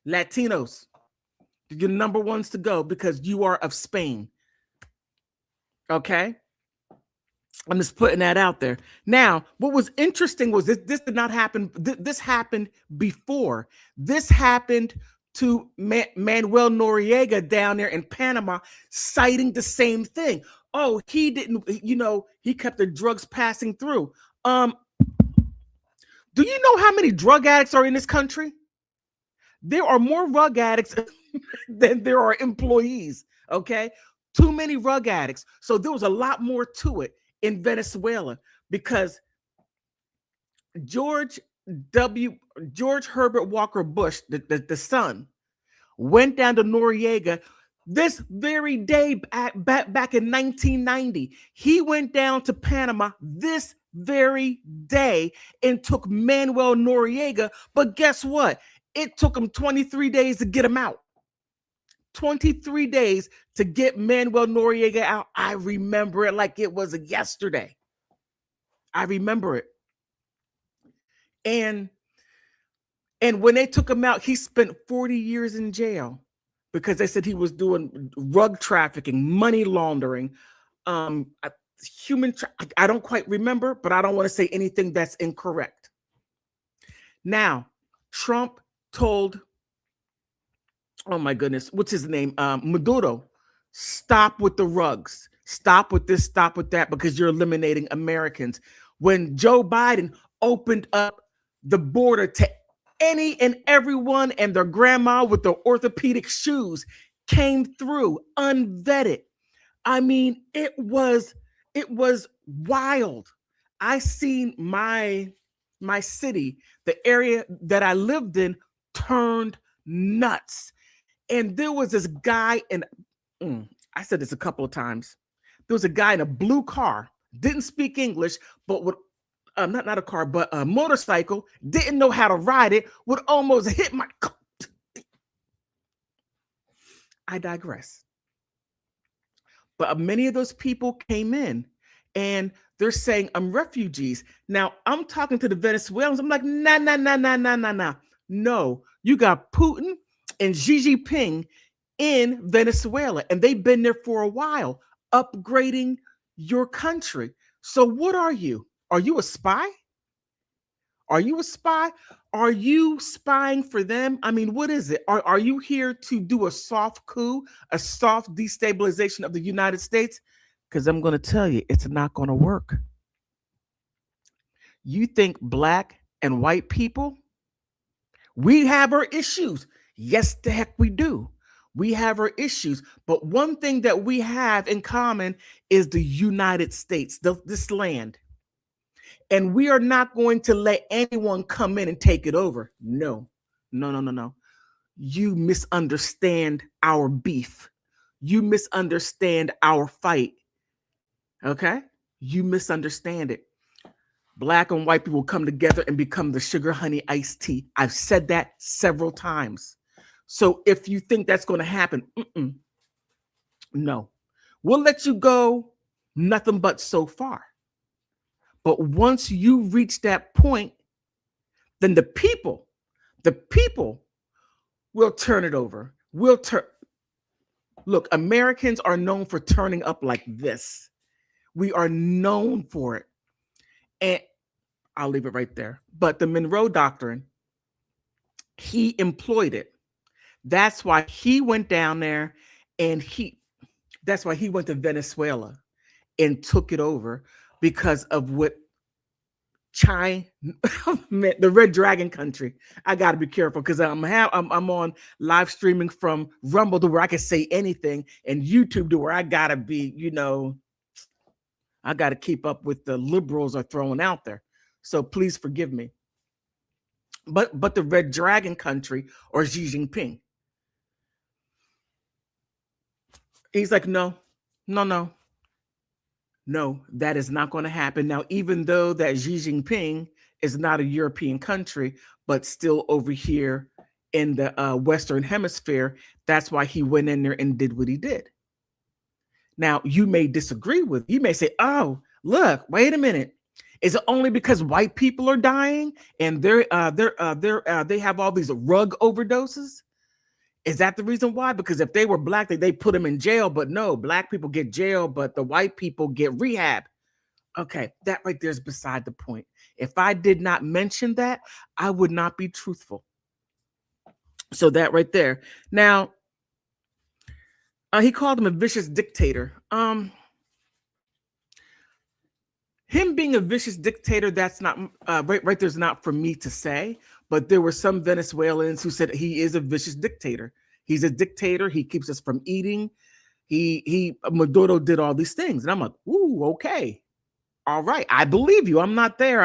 Latinos. You're the number ones to go because you are of Spain. Okay? I'm just putting that out there. Now, what was interesting was this did not happen. This happened before. This happened to Manuel Noriega down there in Panama, citing the same thing. Oh, he didn't, he kept the drugs passing through. Do you know how many drug addicts are in this country? There are more drug addicts than there are employees, okay? Too many drug addicts. So there was a lot more to it in Venezuela because George Herbert Walker Bush, the son, went down to Noriega this very day back in 1990. He went down to Panama this very day and took Manuel Noriega. But guess what? It took him 23 days to get him out. 23 days to get Manuel Noriega out. I remember it like it was yesterday. I remember it. And when they took him out, he spent 40 years in jail because they said he was doing drug trafficking, money laundering, I don't quite remember, but I don't want to say anything that's incorrect. Now, Trump told, oh my goodness, what's his name? Maduro, stop with the rugs. Stop with this, stop with that, because you're eliminating Americans. When Joe Biden opened up the border to any and everyone and their grandma with the orthopedic shoes came through unvetted. I mean, it was wild. I seen my city, the area that I lived in, turned nuts. And there was this guy I said this a couple of times. There was a guy in a blue car, didn't speak English, but would not a car, but a motorcycle, didn't know how to ride it, would almost hit my car. I digress. But many of those people came in and they're saying, I'm refugees. Now, I'm talking to the Venezuelans. I'm like, nah. No, you got Putin and Xi Jinping in Venezuela, and they've been there for a while, upgrading your country. So what are you? Are you a spy? Are you a spy? Are you spying for them? I mean, what is it? Are you here to do a soft coup, a soft destabilization of the United States? Because I'm going to tell you, it's not going to work. You think black and white people We have our issues. Yes, the heck we do. We have our issues. But one thing that we have in common is the United States, this land. And we are not going to let anyone come in and take it over. No, no, no, no, no. You misunderstand our beef. You misunderstand our fight. Okay? You misunderstand it. Black and white people come together and become the sugar honey iced tea. I've said that several times. So if you think that's going to happen, no. We'll let you go nothing but so far. But once you reach that point, then the people will turn it over. Look, Americans are known for turning up like this. We are known for it. And I'll leave it right there. But the Monroe Doctrine, he employed it. That's why he went down there and that's why he went to Venezuela and took it over, because of what China, the Red Dragon country. I got to be careful because I'm on live streaming from Rumble to where I can say anything, and YouTube to where I got to be, I got to keep up with the liberals are throwing out there. So please forgive me. But the Red Dragon country, or Xi Jinping, he's like, no, that is not going to happen. Now, even though that Xi Jinping is not a European country, but still over here in the Western Hemisphere, that's why he went in there and did what he did. Now, you may disagree with, you may say, oh, look, wait a minute. Is it only because white people are dying and they have all these rug overdoses? Is that the reason why? Because if they were black, they put them in jail. But no, black people get jail, but the white people get rehab. Okay, that right there is beside the point. If I did not mention that, I would not be truthful. So that right there. Now, he called him a vicious dictator. Him being a vicious dictator, that's not right there's not for me to say, but there were some Venezuelans who said he is a vicious dictator. He's a dictator. He keeps us from eating. Maduro did all these things. And I'm like, ooh, okay. All right. I believe you. I'm not there.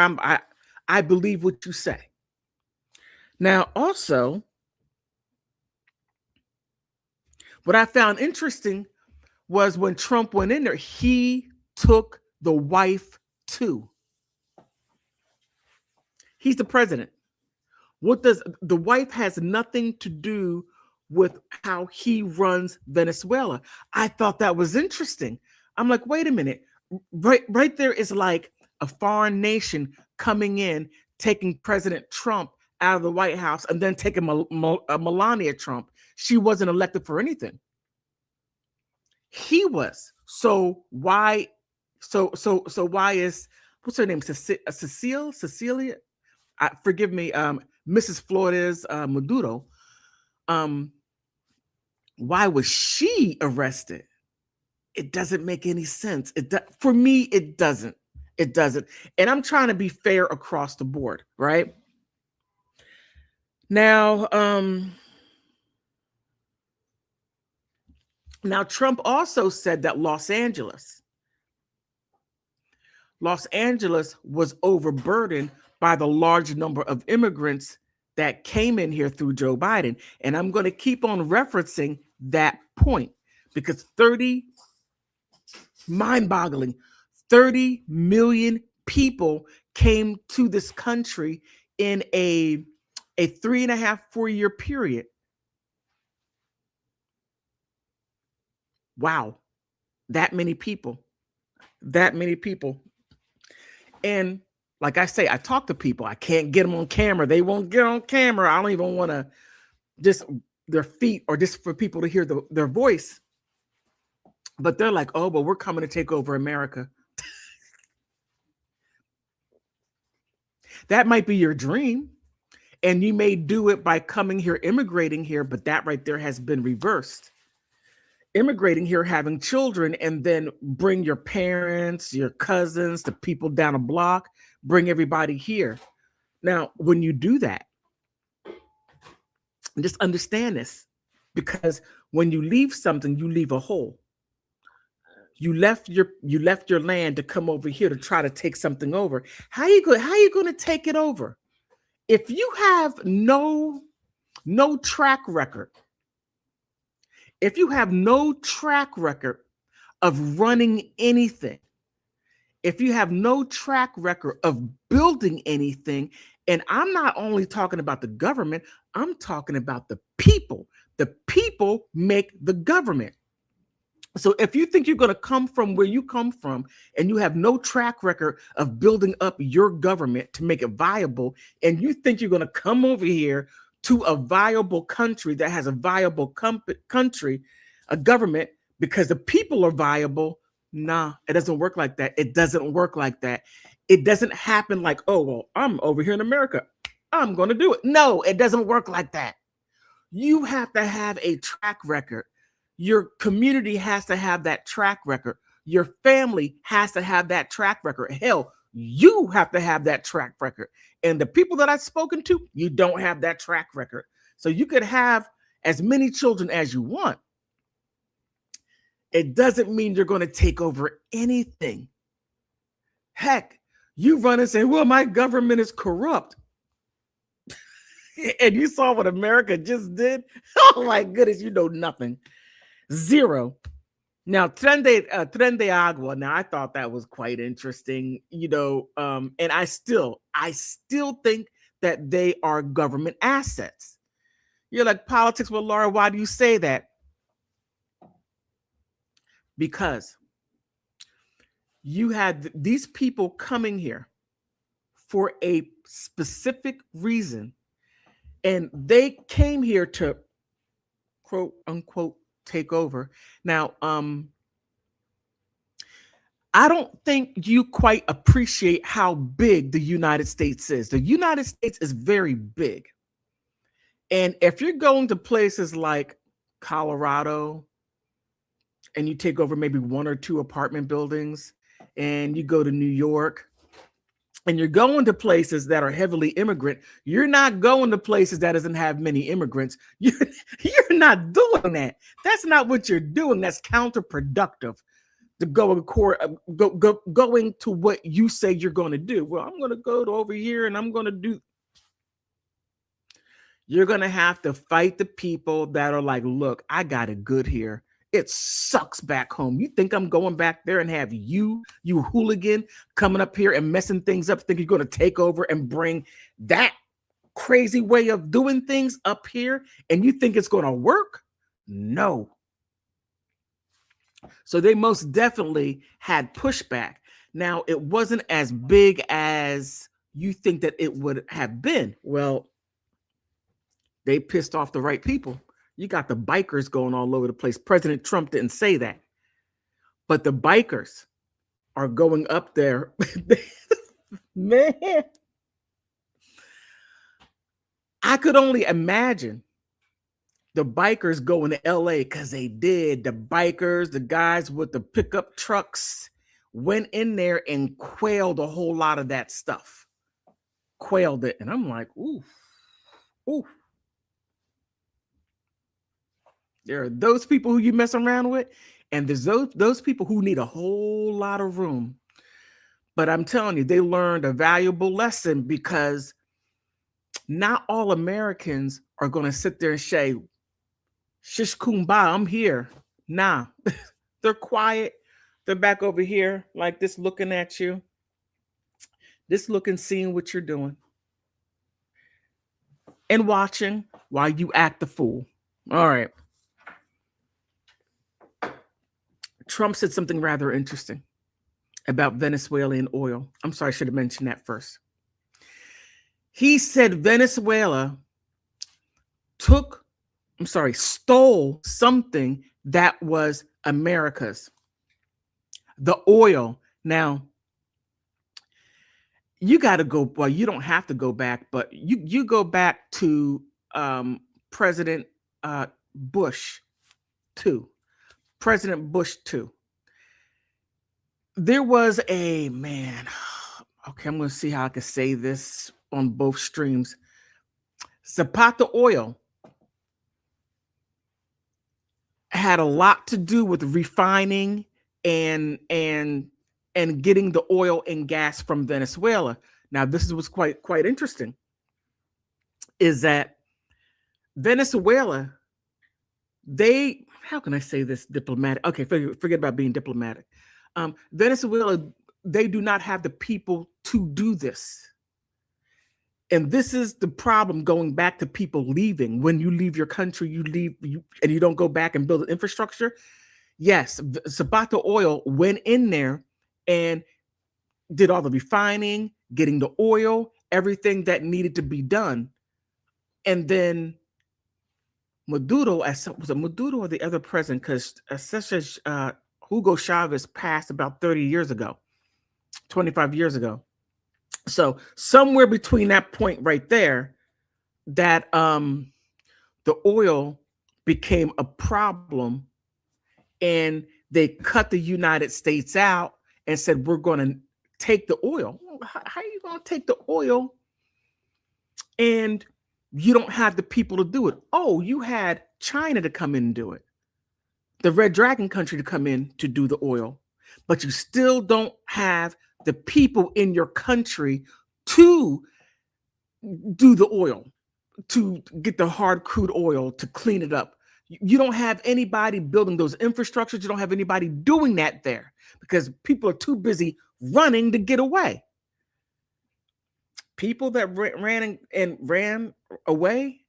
I believe what you say. Now, also, what I found interesting was when Trump went in there, he took the wife too. He's the president. What does the wife has nothing to do with how he runs Venezuela? I thought that was interesting. I'm like, wait a minute. Right there is like a foreign nation coming in, taking President Trump out of the White House, and then taking Melania Trump. She wasn't elected for anything. He was. So why? So why is, what's her name? Cecilia? Forgive me, Mrs. Flores Maduro. Why was she arrested? It doesn't make any sense. For me, it doesn't. It doesn't. And I'm trying to be fair across the board, right? Now, Trump also said that Los Angeles was overburdened by the large number of immigrants that came in here through Joe Biden. And I'm going to keep on referencing that point because mind-boggling, 30 million people came to this country in a 3.5-4 year period. Wow. That many people. And like I say, I talk to people. I can't get them on camera. They won't get on camera. I don't even want to just their feet or just for people to hear their voice. But they're like, oh, but we're coming to take over America. That might be your dream. And you may do it by coming here, immigrating here. But that right there has been reversed. Immigrating here, having children, and then bring your parents, your cousins, the people down a block, bring everybody here. Now, when you do that, Just understand this, because when you leave something, you leave a hole. You left your land to come over here to try to take something over. How you going to take it over if you have no track record? If you have no track record of running anything, if you have no track record of building anything, and I'm not only talking about the government, I'm talking about the people. The people make the government. So if you think you're going to come from where you come from and you have no track record of building up your government to make it viable, and you think you're going to come over here to a viable country that has a viable country, a government, because the people are viable, nah, it doesn't work like that. It doesn't work like that. It doesn't happen like, oh, well, I'm over here in America, I'm going to do it. No, it doesn't work like that. You have to have a track record. Your community has to have that track record. Your family has to have that track record. Hell, you have to have that track record. And the people that I've spoken to, you don't have that track record. So you could have as many children as you want. It doesn't mean you're going to take over anything. Heck, you run and say, well, my government is corrupt. And you saw what America just did. Oh my goodness, you know nothing. Zero. Now, Trende Agua. Now, I thought that was quite interesting, and I still think that they are government assets. You're like, politics with Laura. Why do you say that? Because you had these people coming here for a specific reason, and they came here to quote unquote take over. Now, I don't think you quite appreciate how big the United States is. The United States is very big. And if you're going to places like Colorado and you take over maybe 1 or 2 apartment buildings, and you go to New York and you're going to places that are heavily immigrant, you're not going to places that doesn't have many immigrants. You're not doing that. That's not what you're doing. That's counterproductive to going to what you say you're going to do. Well, I'm going to go to over here and I'm going to do. You're going to have to fight the people that are like, look, I got it good here. It sucks back home. You think I'm going back there and have you hooligan, coming up here and messing things up, think you're going to take over and bring that crazy way of doing things up here, and you think it's going to work? No. So they most definitely had pushback. Now, it wasn't as big as you think that it would have been. Well, they pissed off the right people. You got the bikers going all over the place. President Trump didn't say that, but the bikers are going up there. Man, I could only imagine the bikers going to LA, because they did. The bikers, the guys with the pickup trucks, went in there and quailed a whole lot of that stuff. Quailed it. And I'm like, ooh, ooh. There are those people who you mess around with, and there's those people who need a whole lot of room. But I'm telling you, they learned a valuable lesson, because not all Americans are going to sit there and say, shish kumbaya, I'm here. Nah, they're quiet. They're back over here like this, looking at you. This looking, seeing what you're doing. And watching while you act the fool. All right. Trump said something rather interesting about Venezuelan oil. I'm sorry, I should have mentioned that first. He said Venezuela stole something that was America's. The oil. Now, you got to go, well, you don't have to go back, but you go back to President Bush too. President Bush too. There was a man. Okay, I'm going to see how I can say this on both streams. Zapata oil had a lot to do with refining and getting the oil and gas from Venezuela. Now, this was quite interesting, is that Venezuela, how can I say this diplomatic? Okay, forget about being diplomatic. Venezuela, they do not have the people to do this. And this is the problem, going back to people leaving. When you leave your country, you leave, and you don't go back and build an infrastructure. Yes, Sabata Oil went in there and did all the refining, getting the oil, everything that needed to be done. And then Maduro, was it Maduro or the other president? Because such as Hugo Chavez passed about 30 years ago, 25 years ago. So somewhere between that point right there, that the oil became a problem, and they cut the United States out and said, we're going to take the oil. How are you going to take the oil and you don't have the people to do it? Oh, you had China to come in and do it, the Red Dragon country to come in to do the oil, but you still don't have the people in your country to do the oil, to get the hard crude oil, to clean it up. You don't have anybody building those infrastructures. You don't have anybody doing that there because people are too busy running to get away. People that ran away,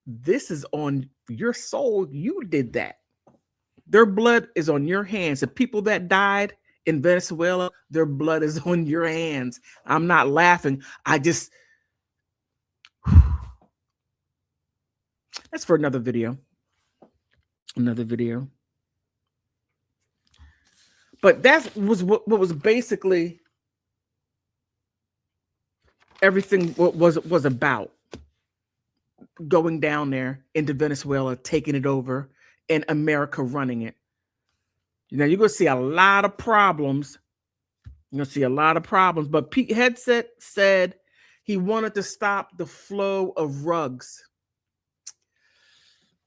this is on your soul. You did that. Their blood is on your hands. The people that died in Venezuela, their blood is on your hands. I'm not laughing. That's for another video. But that was what was basically everything was about, going down there into Venezuela, taking it over, and America running it. Now you're going to see a lot of problems. But Pete Hegseth said he wanted to stop the flow of rugs.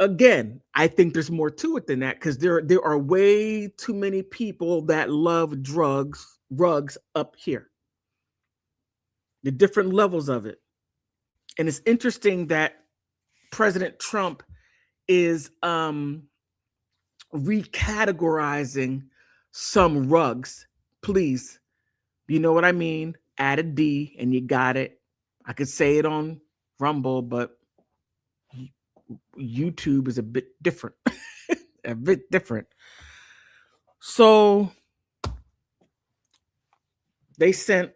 Again, I think there's more to it than that, because there are way too many people that love rugs up here. The different levels of it. And it's interesting that President Trump is recategorizing some rugs. Please, you know what I mean? Add a D and you got it. I could say it on Rumble, but YouTube is a bit different. A bit different. So they sent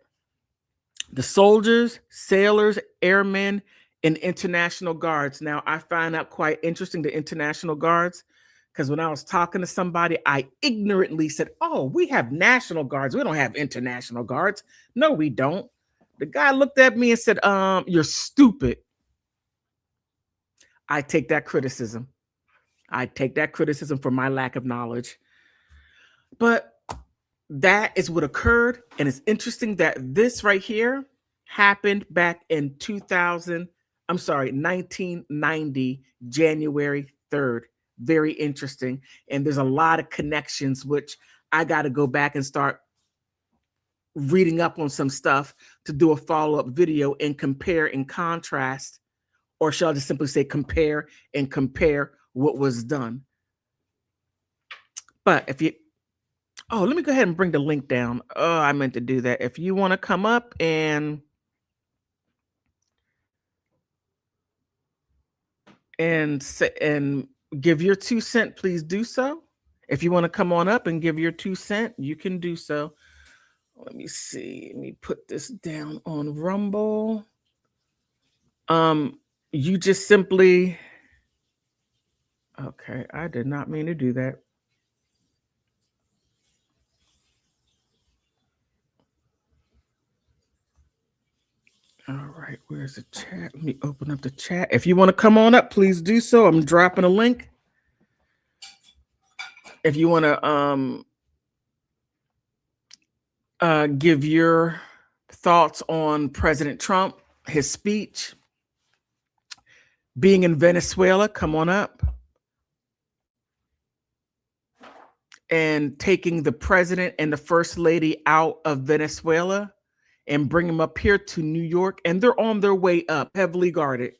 the soldiers, sailors, airmen, and international guards. Now, I find that quite interesting, the international guards, because when I was talking to somebody, I ignorantly said, oh, we have national guards. We don't have international guards. No, we don't. The guy looked at me and said, you're stupid. I take that criticism. For my lack of knowledge. But that is what occurred. And it's interesting that this right here happened back in 1990, January 3rd. Very interesting. And there's a lot of connections, which I got to go back and start reading up on some stuff to do a follow-up video and compare and contrast, or shall I just simply say compare what was done. But if you, let me go ahead and bring the link down. Oh, I meant to do that. If you want to come up and give your 2 cents, please do so. If you want to come on up and give your 2 cents, you can do so. Let me see. Let me put this down on Rumble. You just simply, okay, I did not mean to do that. All right, where's the chat? Let me open up the chat. If you want to come on up, please do so. I'm dropping a link. If you want to give your thoughts on President Trump, his speech, being in Venezuela, come on up. and taking the president and the first lady out of Venezuela and bring them up here to New York. And they're on their way up, heavily guarded,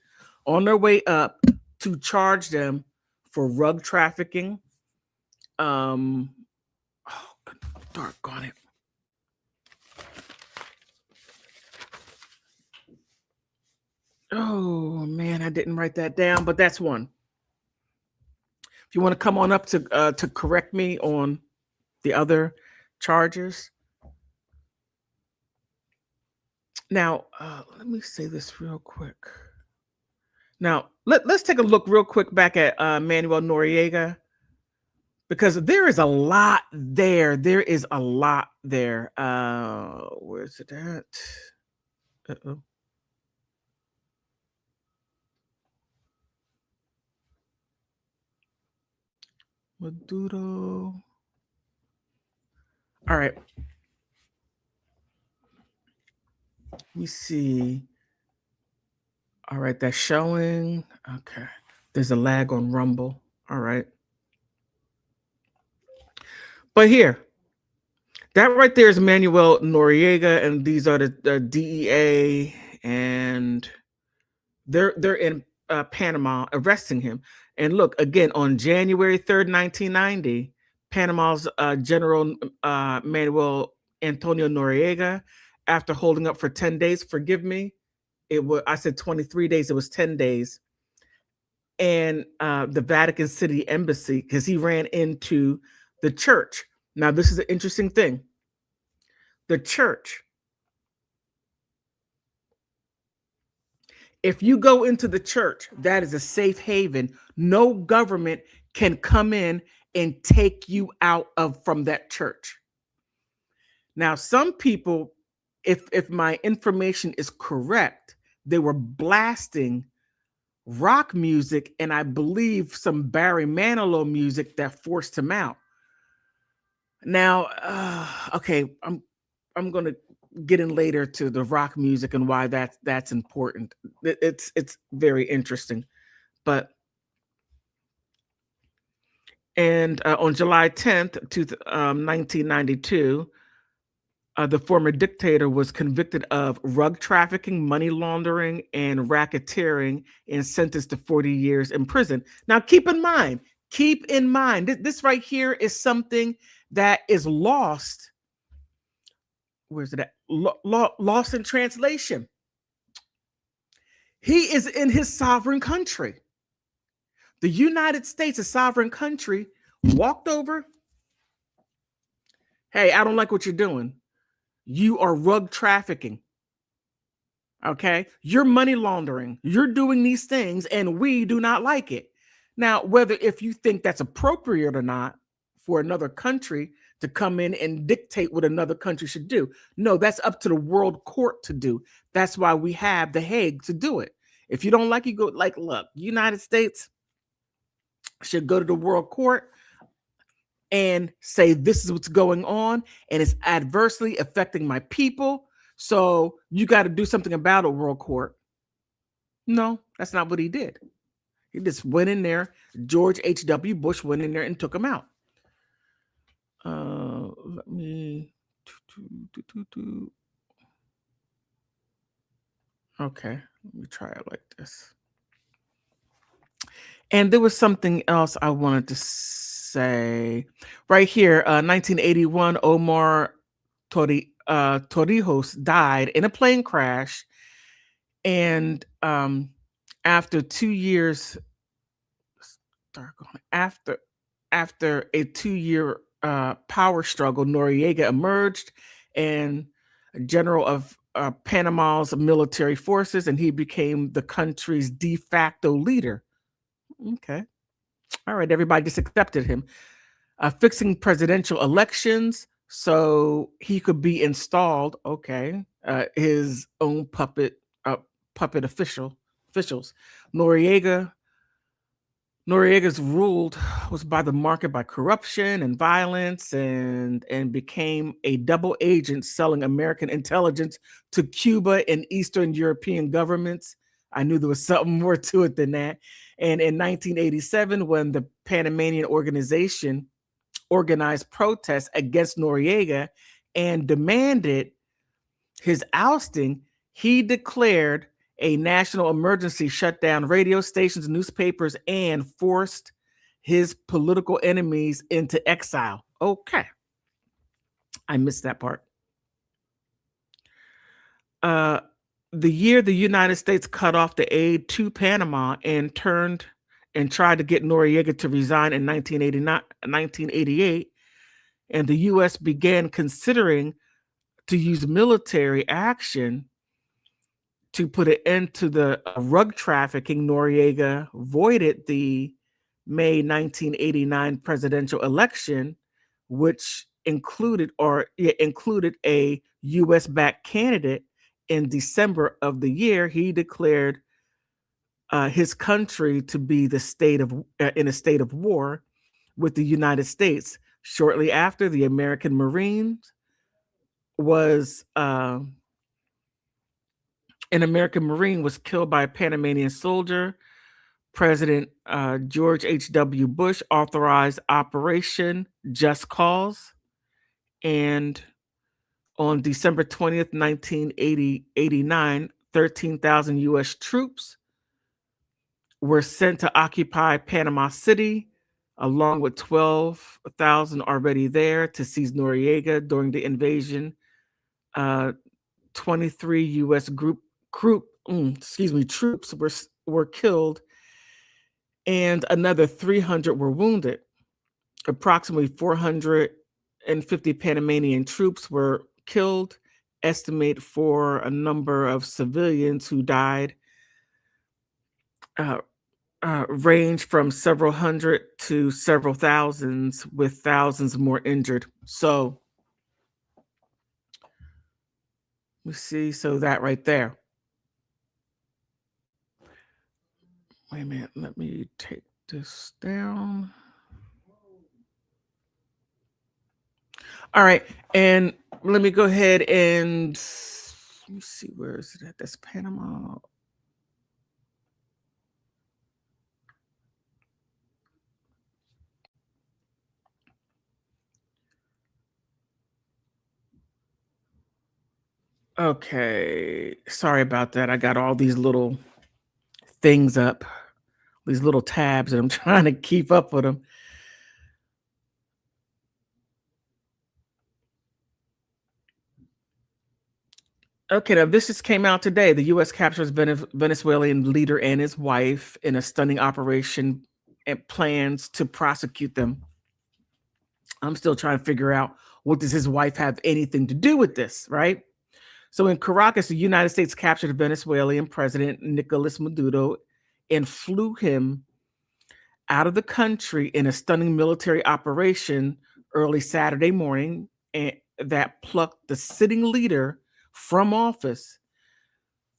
on their way up to charge them for rug trafficking. Oh, dark on it. Oh man, I didn't write that down, but that's one. If you want to come on up to correct me on the other charges. Now, let me say this real quick. Now, let's take a look real quick back at Manuel Noriega, because there is a lot there. There is a lot there. Where's it at? Uh-oh. Maduro. All right. Let me see. All right, that's showing. Okay. There's a lag on Rumble. All right. But here, that right there is Manuel Noriega, and these are the DEA, and they're in Panama arresting him. And look, again, on January 3rd, 1990, Panama's General Manuel Antonio Noriega, after holding up for 10 days, forgive me, I said 23 days, it was 10 days, and the Vatican City Embassy, because he ran into the church. Now, this is an interesting thing. The church, if you go into the church, that is a safe haven. No government can come in and take you out from that church. Now, some people, if my information is correct, they were blasting rock music and I believe some Barry Manilow music that forced him out. Now, okay, I'm going to get in later to the rock music and why that's important. It's very interesting. But on July 10th, 1992, the former dictator was convicted of rug trafficking, money laundering, and racketeering, and sentenced to 40 years in prison. Now, keep in mind, this right here is something that is lost. Where's it at? Lost in translation. He is in his sovereign country. The United States, a sovereign country, walked over. Hey, I don't like what you're doing. You are rug trafficking. Okay? You're money laundering. You're doing these things, and we do not like it. Now, whether if you think that's appropriate or not for another country to come in and dictate what another country should do, no, that's up to the world court to do. That's why we have The Hague to do it. If you don't like it, go like, look, United States should go to the world court and say, this is what's going on, and it's adversely affecting my people. So you got to do something about it, world court. No, that's not what he did. He just went in there. George H.W. Bush went in there and took him out. Let me. Okay, let me try it like this. And there was something else I wanted to say right here. 1981, Omar Torrijos died in a plane crash, and after 2 years, after a 2-year power struggle, Noriega emerged and general of Panama's military forces, and he became the country's de facto leader. Okay. All right. Everybody just accepted him. Fixing presidential elections so he could be installed. Okay. His own puppet officials. Noriega's ruled was by the market by corruption and violence, and became a double agent selling American intelligence to Cuba and Eastern European governments. I knew there was something more to it than that. And in 1987, when the Panamanian organized protests against Noriega and demanded his ousting, he declared a national emergency, shut down radio stations, newspapers, and forced his political enemies into exile. Okay. I missed that part. The year the United States cut off the aid to Panama and tried to get Noriega to resign in 1988, and the U.S. began considering to use military action to put an end to the rug trafficking, Noriega voided the May 1989 presidential election, which included a U.S.-backed candidate. In December of the year, he declared his country to be in a state of war with the United States. Shortly after, the American Marines was an American Marine was killed by a Panamanian soldier. President George H.W. Bush authorized Operation Just Cause, and on December 20th, 1989, 13,000 U.S. troops were sent to occupy Panama City, along with 12,000 already there to seize Noriega during the invasion. 23 U.S. troops were killed, and another 300 were wounded. Approximately 450 Panamanian troops were killed. Estimate for a number of civilians who died range from several hundred to several thousands, with thousands more injured. So we see, so that right there. Wait a minute, let me take this down. All right, and let me go ahead and let me see, where is it at? That's Panama. Okay, sorry about that. I got all these little things up, these little tabs, and I'm trying to keep up with them. Okay, now this just came out today. The U.S. captures Venezuelan leader and his wife in a stunning operation and plans to prosecute them. I'm still trying to figure out, what does his wife have anything to do with this, right? So in Caracas, the United States captured Venezuelan President Nicolas Maduro and flew him out of the country in a stunning military operation early Saturday morning, and that plucked the sitting leader from office.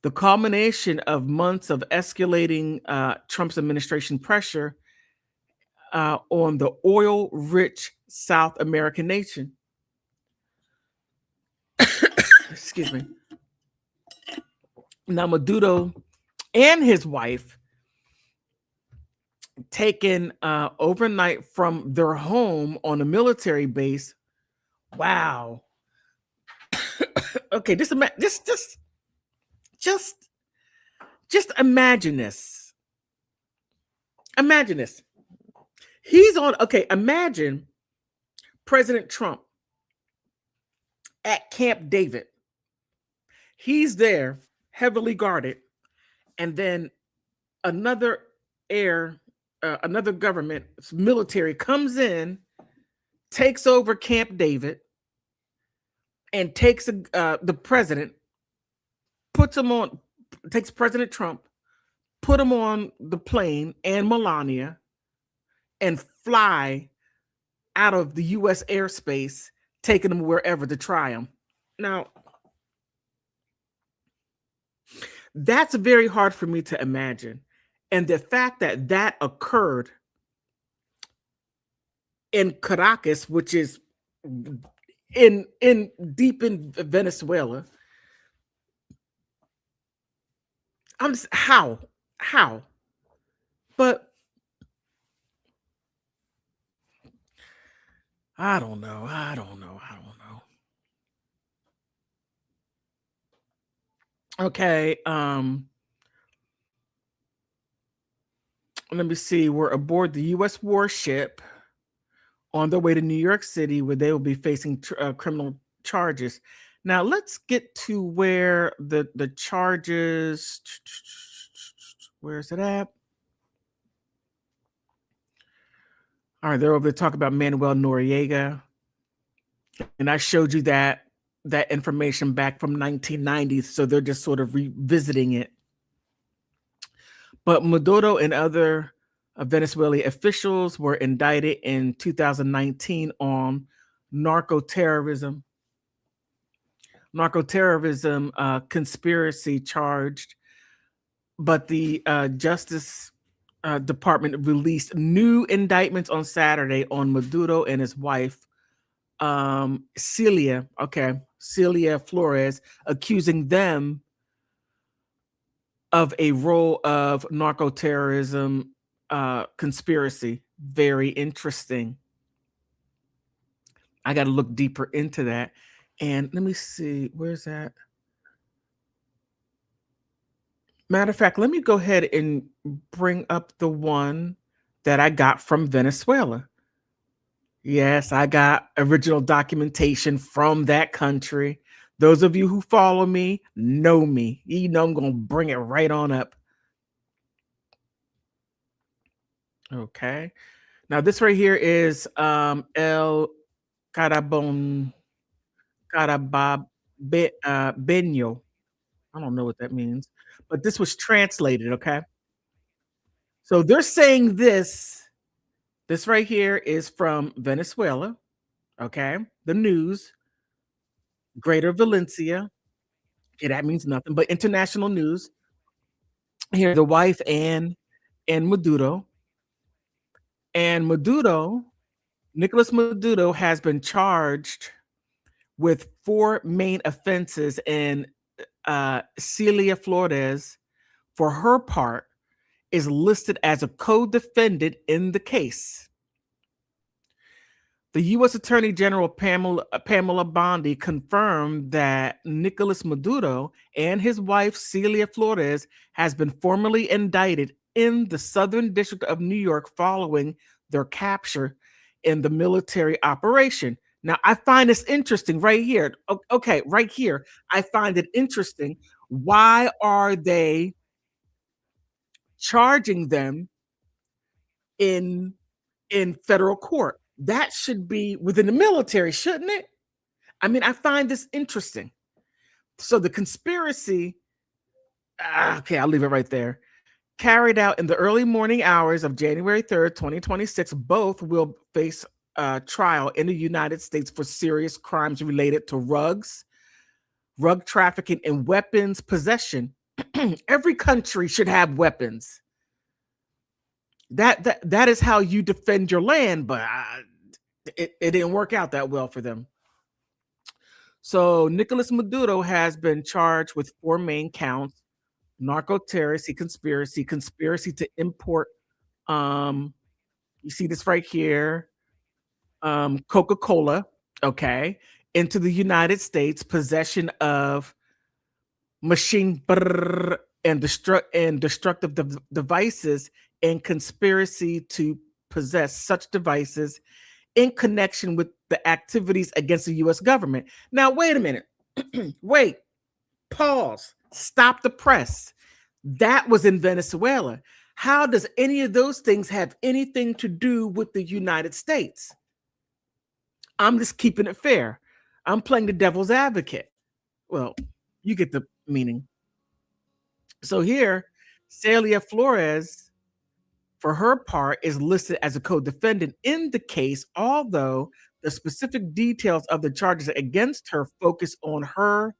The culmination of months of escalating Trump's administration pressure on the oil-rich South American nation. Excuse me. Now, Maduro and his wife taken overnight from their home on a military base. Wow. Okay, just imagine this. Imagine this. He's on. Okay, imagine President Trump at Camp David. He's there, heavily guarded, and then another government military comes in, takes over Camp David, and takes the president, takes President Trump, put him on the plane and Melania, and fly out of the U.S. airspace, taking them wherever to try them. Now, that's very hard for me to imagine. And the fact that that occurred in Caracas, which is in deep in Venezuela, I'm just, how? But I don't know. I don't know. I don't know. Okay. Let me see. We're aboard the U.S. warship on their way to New York City, where they will be facing criminal charges. Now, let's get to where the charges. Where is it at? All right, they're over there talking about Manuel Noriega, and I showed you that information back from 1990, so they're just sort of revisiting it. But Maduro and other Venezuelan officials were indicted in 2019 on narco-terrorism conspiracy charged, but the Justice Department released new indictments on Saturday on Maduro and his wife, Celia Flores, accusing them of a role of narco-terrorism conspiracy. Very interesting. I got to look deeper into that. And let me see, where's that? Matter of fact, let me go ahead and bring up the one that I got from Venezuela. Yes, I got original documentation from that country. Those of you who follow me know me. You know I'm going to bring it right on up. Okay. Now this right here is El Carabon Carababeño. I don't know what that means, but this was translated, okay? So they're saying this right here is from Venezuela, okay? The news, Greater Valencia. Okay, that means nothing, but international news. Here, the wife and Maduro. And Nicolas Maduro has been charged with 4 main offenses, and Celia Flores, for her part, is listed as a co-defendant in the case. The U.S. Attorney General Pamela Bondi confirmed that Nicolas Maduro and his wife Celia Flores has been formally indicted in the Southern District of New York following their capture in the military operation. Now, I find this interesting right here. Okay, right here, I find it interesting. Why are they charging them in federal court? That should be within the military, shouldn't it? I mean, I find this interesting. So the conspiracy, okay, I'll leave it right there. Carried out in the early morning hours of January 3rd, 2026, both will face trial in the United States for serious crimes related to drug trafficking, and weapons possession. Every country should have weapons. That is how you defend your land, but it didn't work out that well for them. So Nicolas Maduro has been charged with 4 main counts: narco-terrorism conspiracy to import, you see this right here, Coca-Cola, okay, into the United States, possession of machine and destructive devices, and conspiracy to possess such devices in connection with the activities against the U.S. government. Now, wait a minute. Wait, pause, stop the press. That was in Venezuela. How does any of those things have anything to do with the United States? I'm just keeping it fair. I'm playing the devil's advocate. Well, you get the meaning. So here, Celia Flores, for her part, is listed as a co-defendant in the case, although the specific details of the charges against her focus on her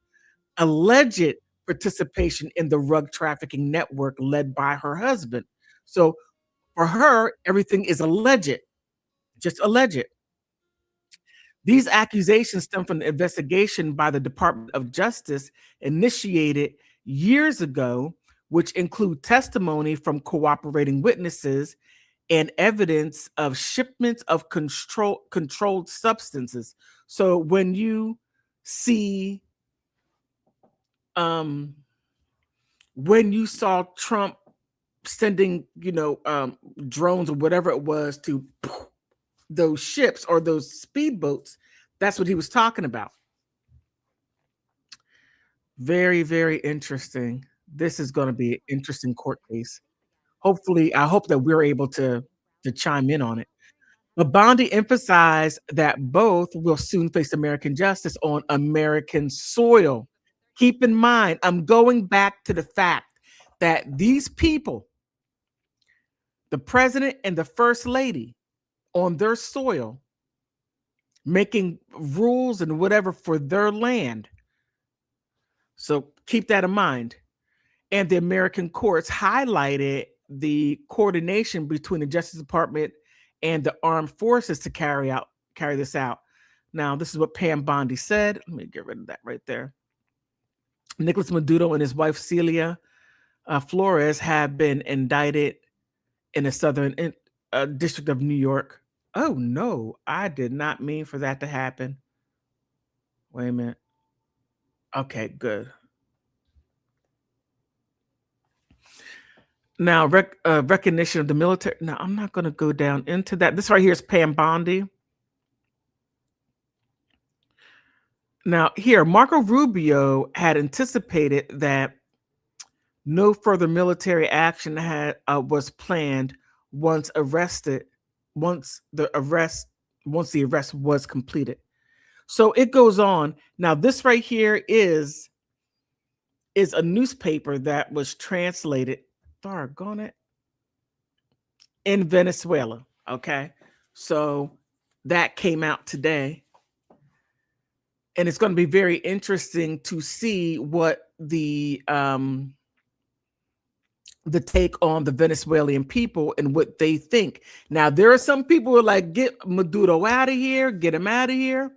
alleged participation in the drug trafficking network led by her husband. So for her, everything is alleged, just alleged. These accusations stem from the investigation by the Department of Justice initiated years ago, which include testimony from cooperating witnesses and evidence of shipments of controlled substances. So when you see, when you saw Trump sending, drones or whatever it was to those ships or those speedboats, that's what he was talking about. Very, very interesting. This is going to be an interesting court case. Hopefully, I hope that we're able to chime in on it. But Bondi emphasized that both will soon face American justice on American soil. Keep in mind, I'm going back to the fact that these people, the president and the first lady, on their soil, making rules and whatever for their land. So keep that in mind. And the American courts highlighted the coordination between the Justice Department and the armed forces to carry this out. Now, this is what Pam Bondi said. Let me get rid of that right there. Nicolas Maduro and his wife Celia Flores have been indicted in the Southern District of New York. Oh no, I did not mean for that to happen. Wait a minute. Okay, good. Now, recognition of the military. Now, I'm not going to go down into that. This right here is Pam Bondi. Now, here, Marco Rubio had anticipated that no further military action was planned once the arrest was completed. So it goes on. Now, this right here is a newspaper that was translated, doggone it, in Venezuela. Okay, so that came out today, and it's going to be very interesting to see what the take on the Venezuelan people and what they think. Now, there are some people who are like, get Maduro out of here, get him out of here.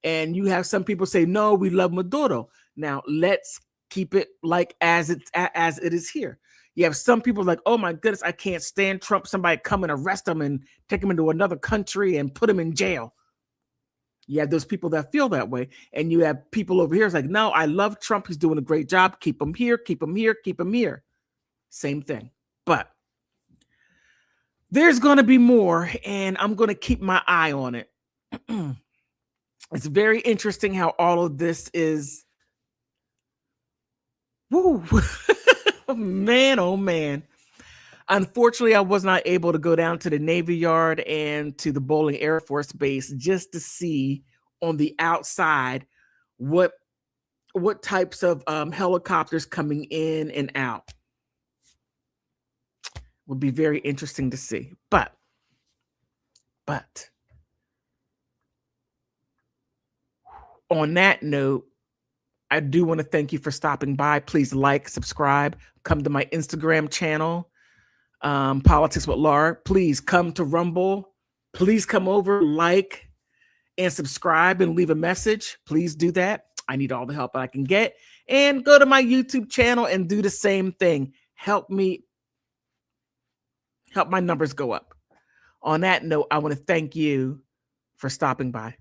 And you have some people say, no, we love Maduro. Now, let's keep it like as it is here. You have some people like, oh my goodness, I can't stand Trump. Somebody come and arrest him and take him into another country and put him in jail. You have those people that feel that way. And you have people over here it's like, no, I love Trump. He's doing a great job. Keep him here, keep him here, keep him here. Same thing. But there's going to be more, and I'm going to keep my eye on it. It's very interesting how all of this is. Woo. Man, oh man. Unfortunately, I was not able to go down to the Navy Yard and to the Bowling Air Force Base just to see on the outside what types of helicopters coming in and out. Would be very interesting to see. But on that note, I do want to thank you for stopping by. Please like, subscribe, come to my Instagram channel, Politics with Laura. Please come to Rumble. Please come over, like, and subscribe and leave a message. Please do that. I need all the help I can get. And go to my YouTube channel and do the same thing. Help me. Help my numbers go up. On that note, I want to thank you for stopping by.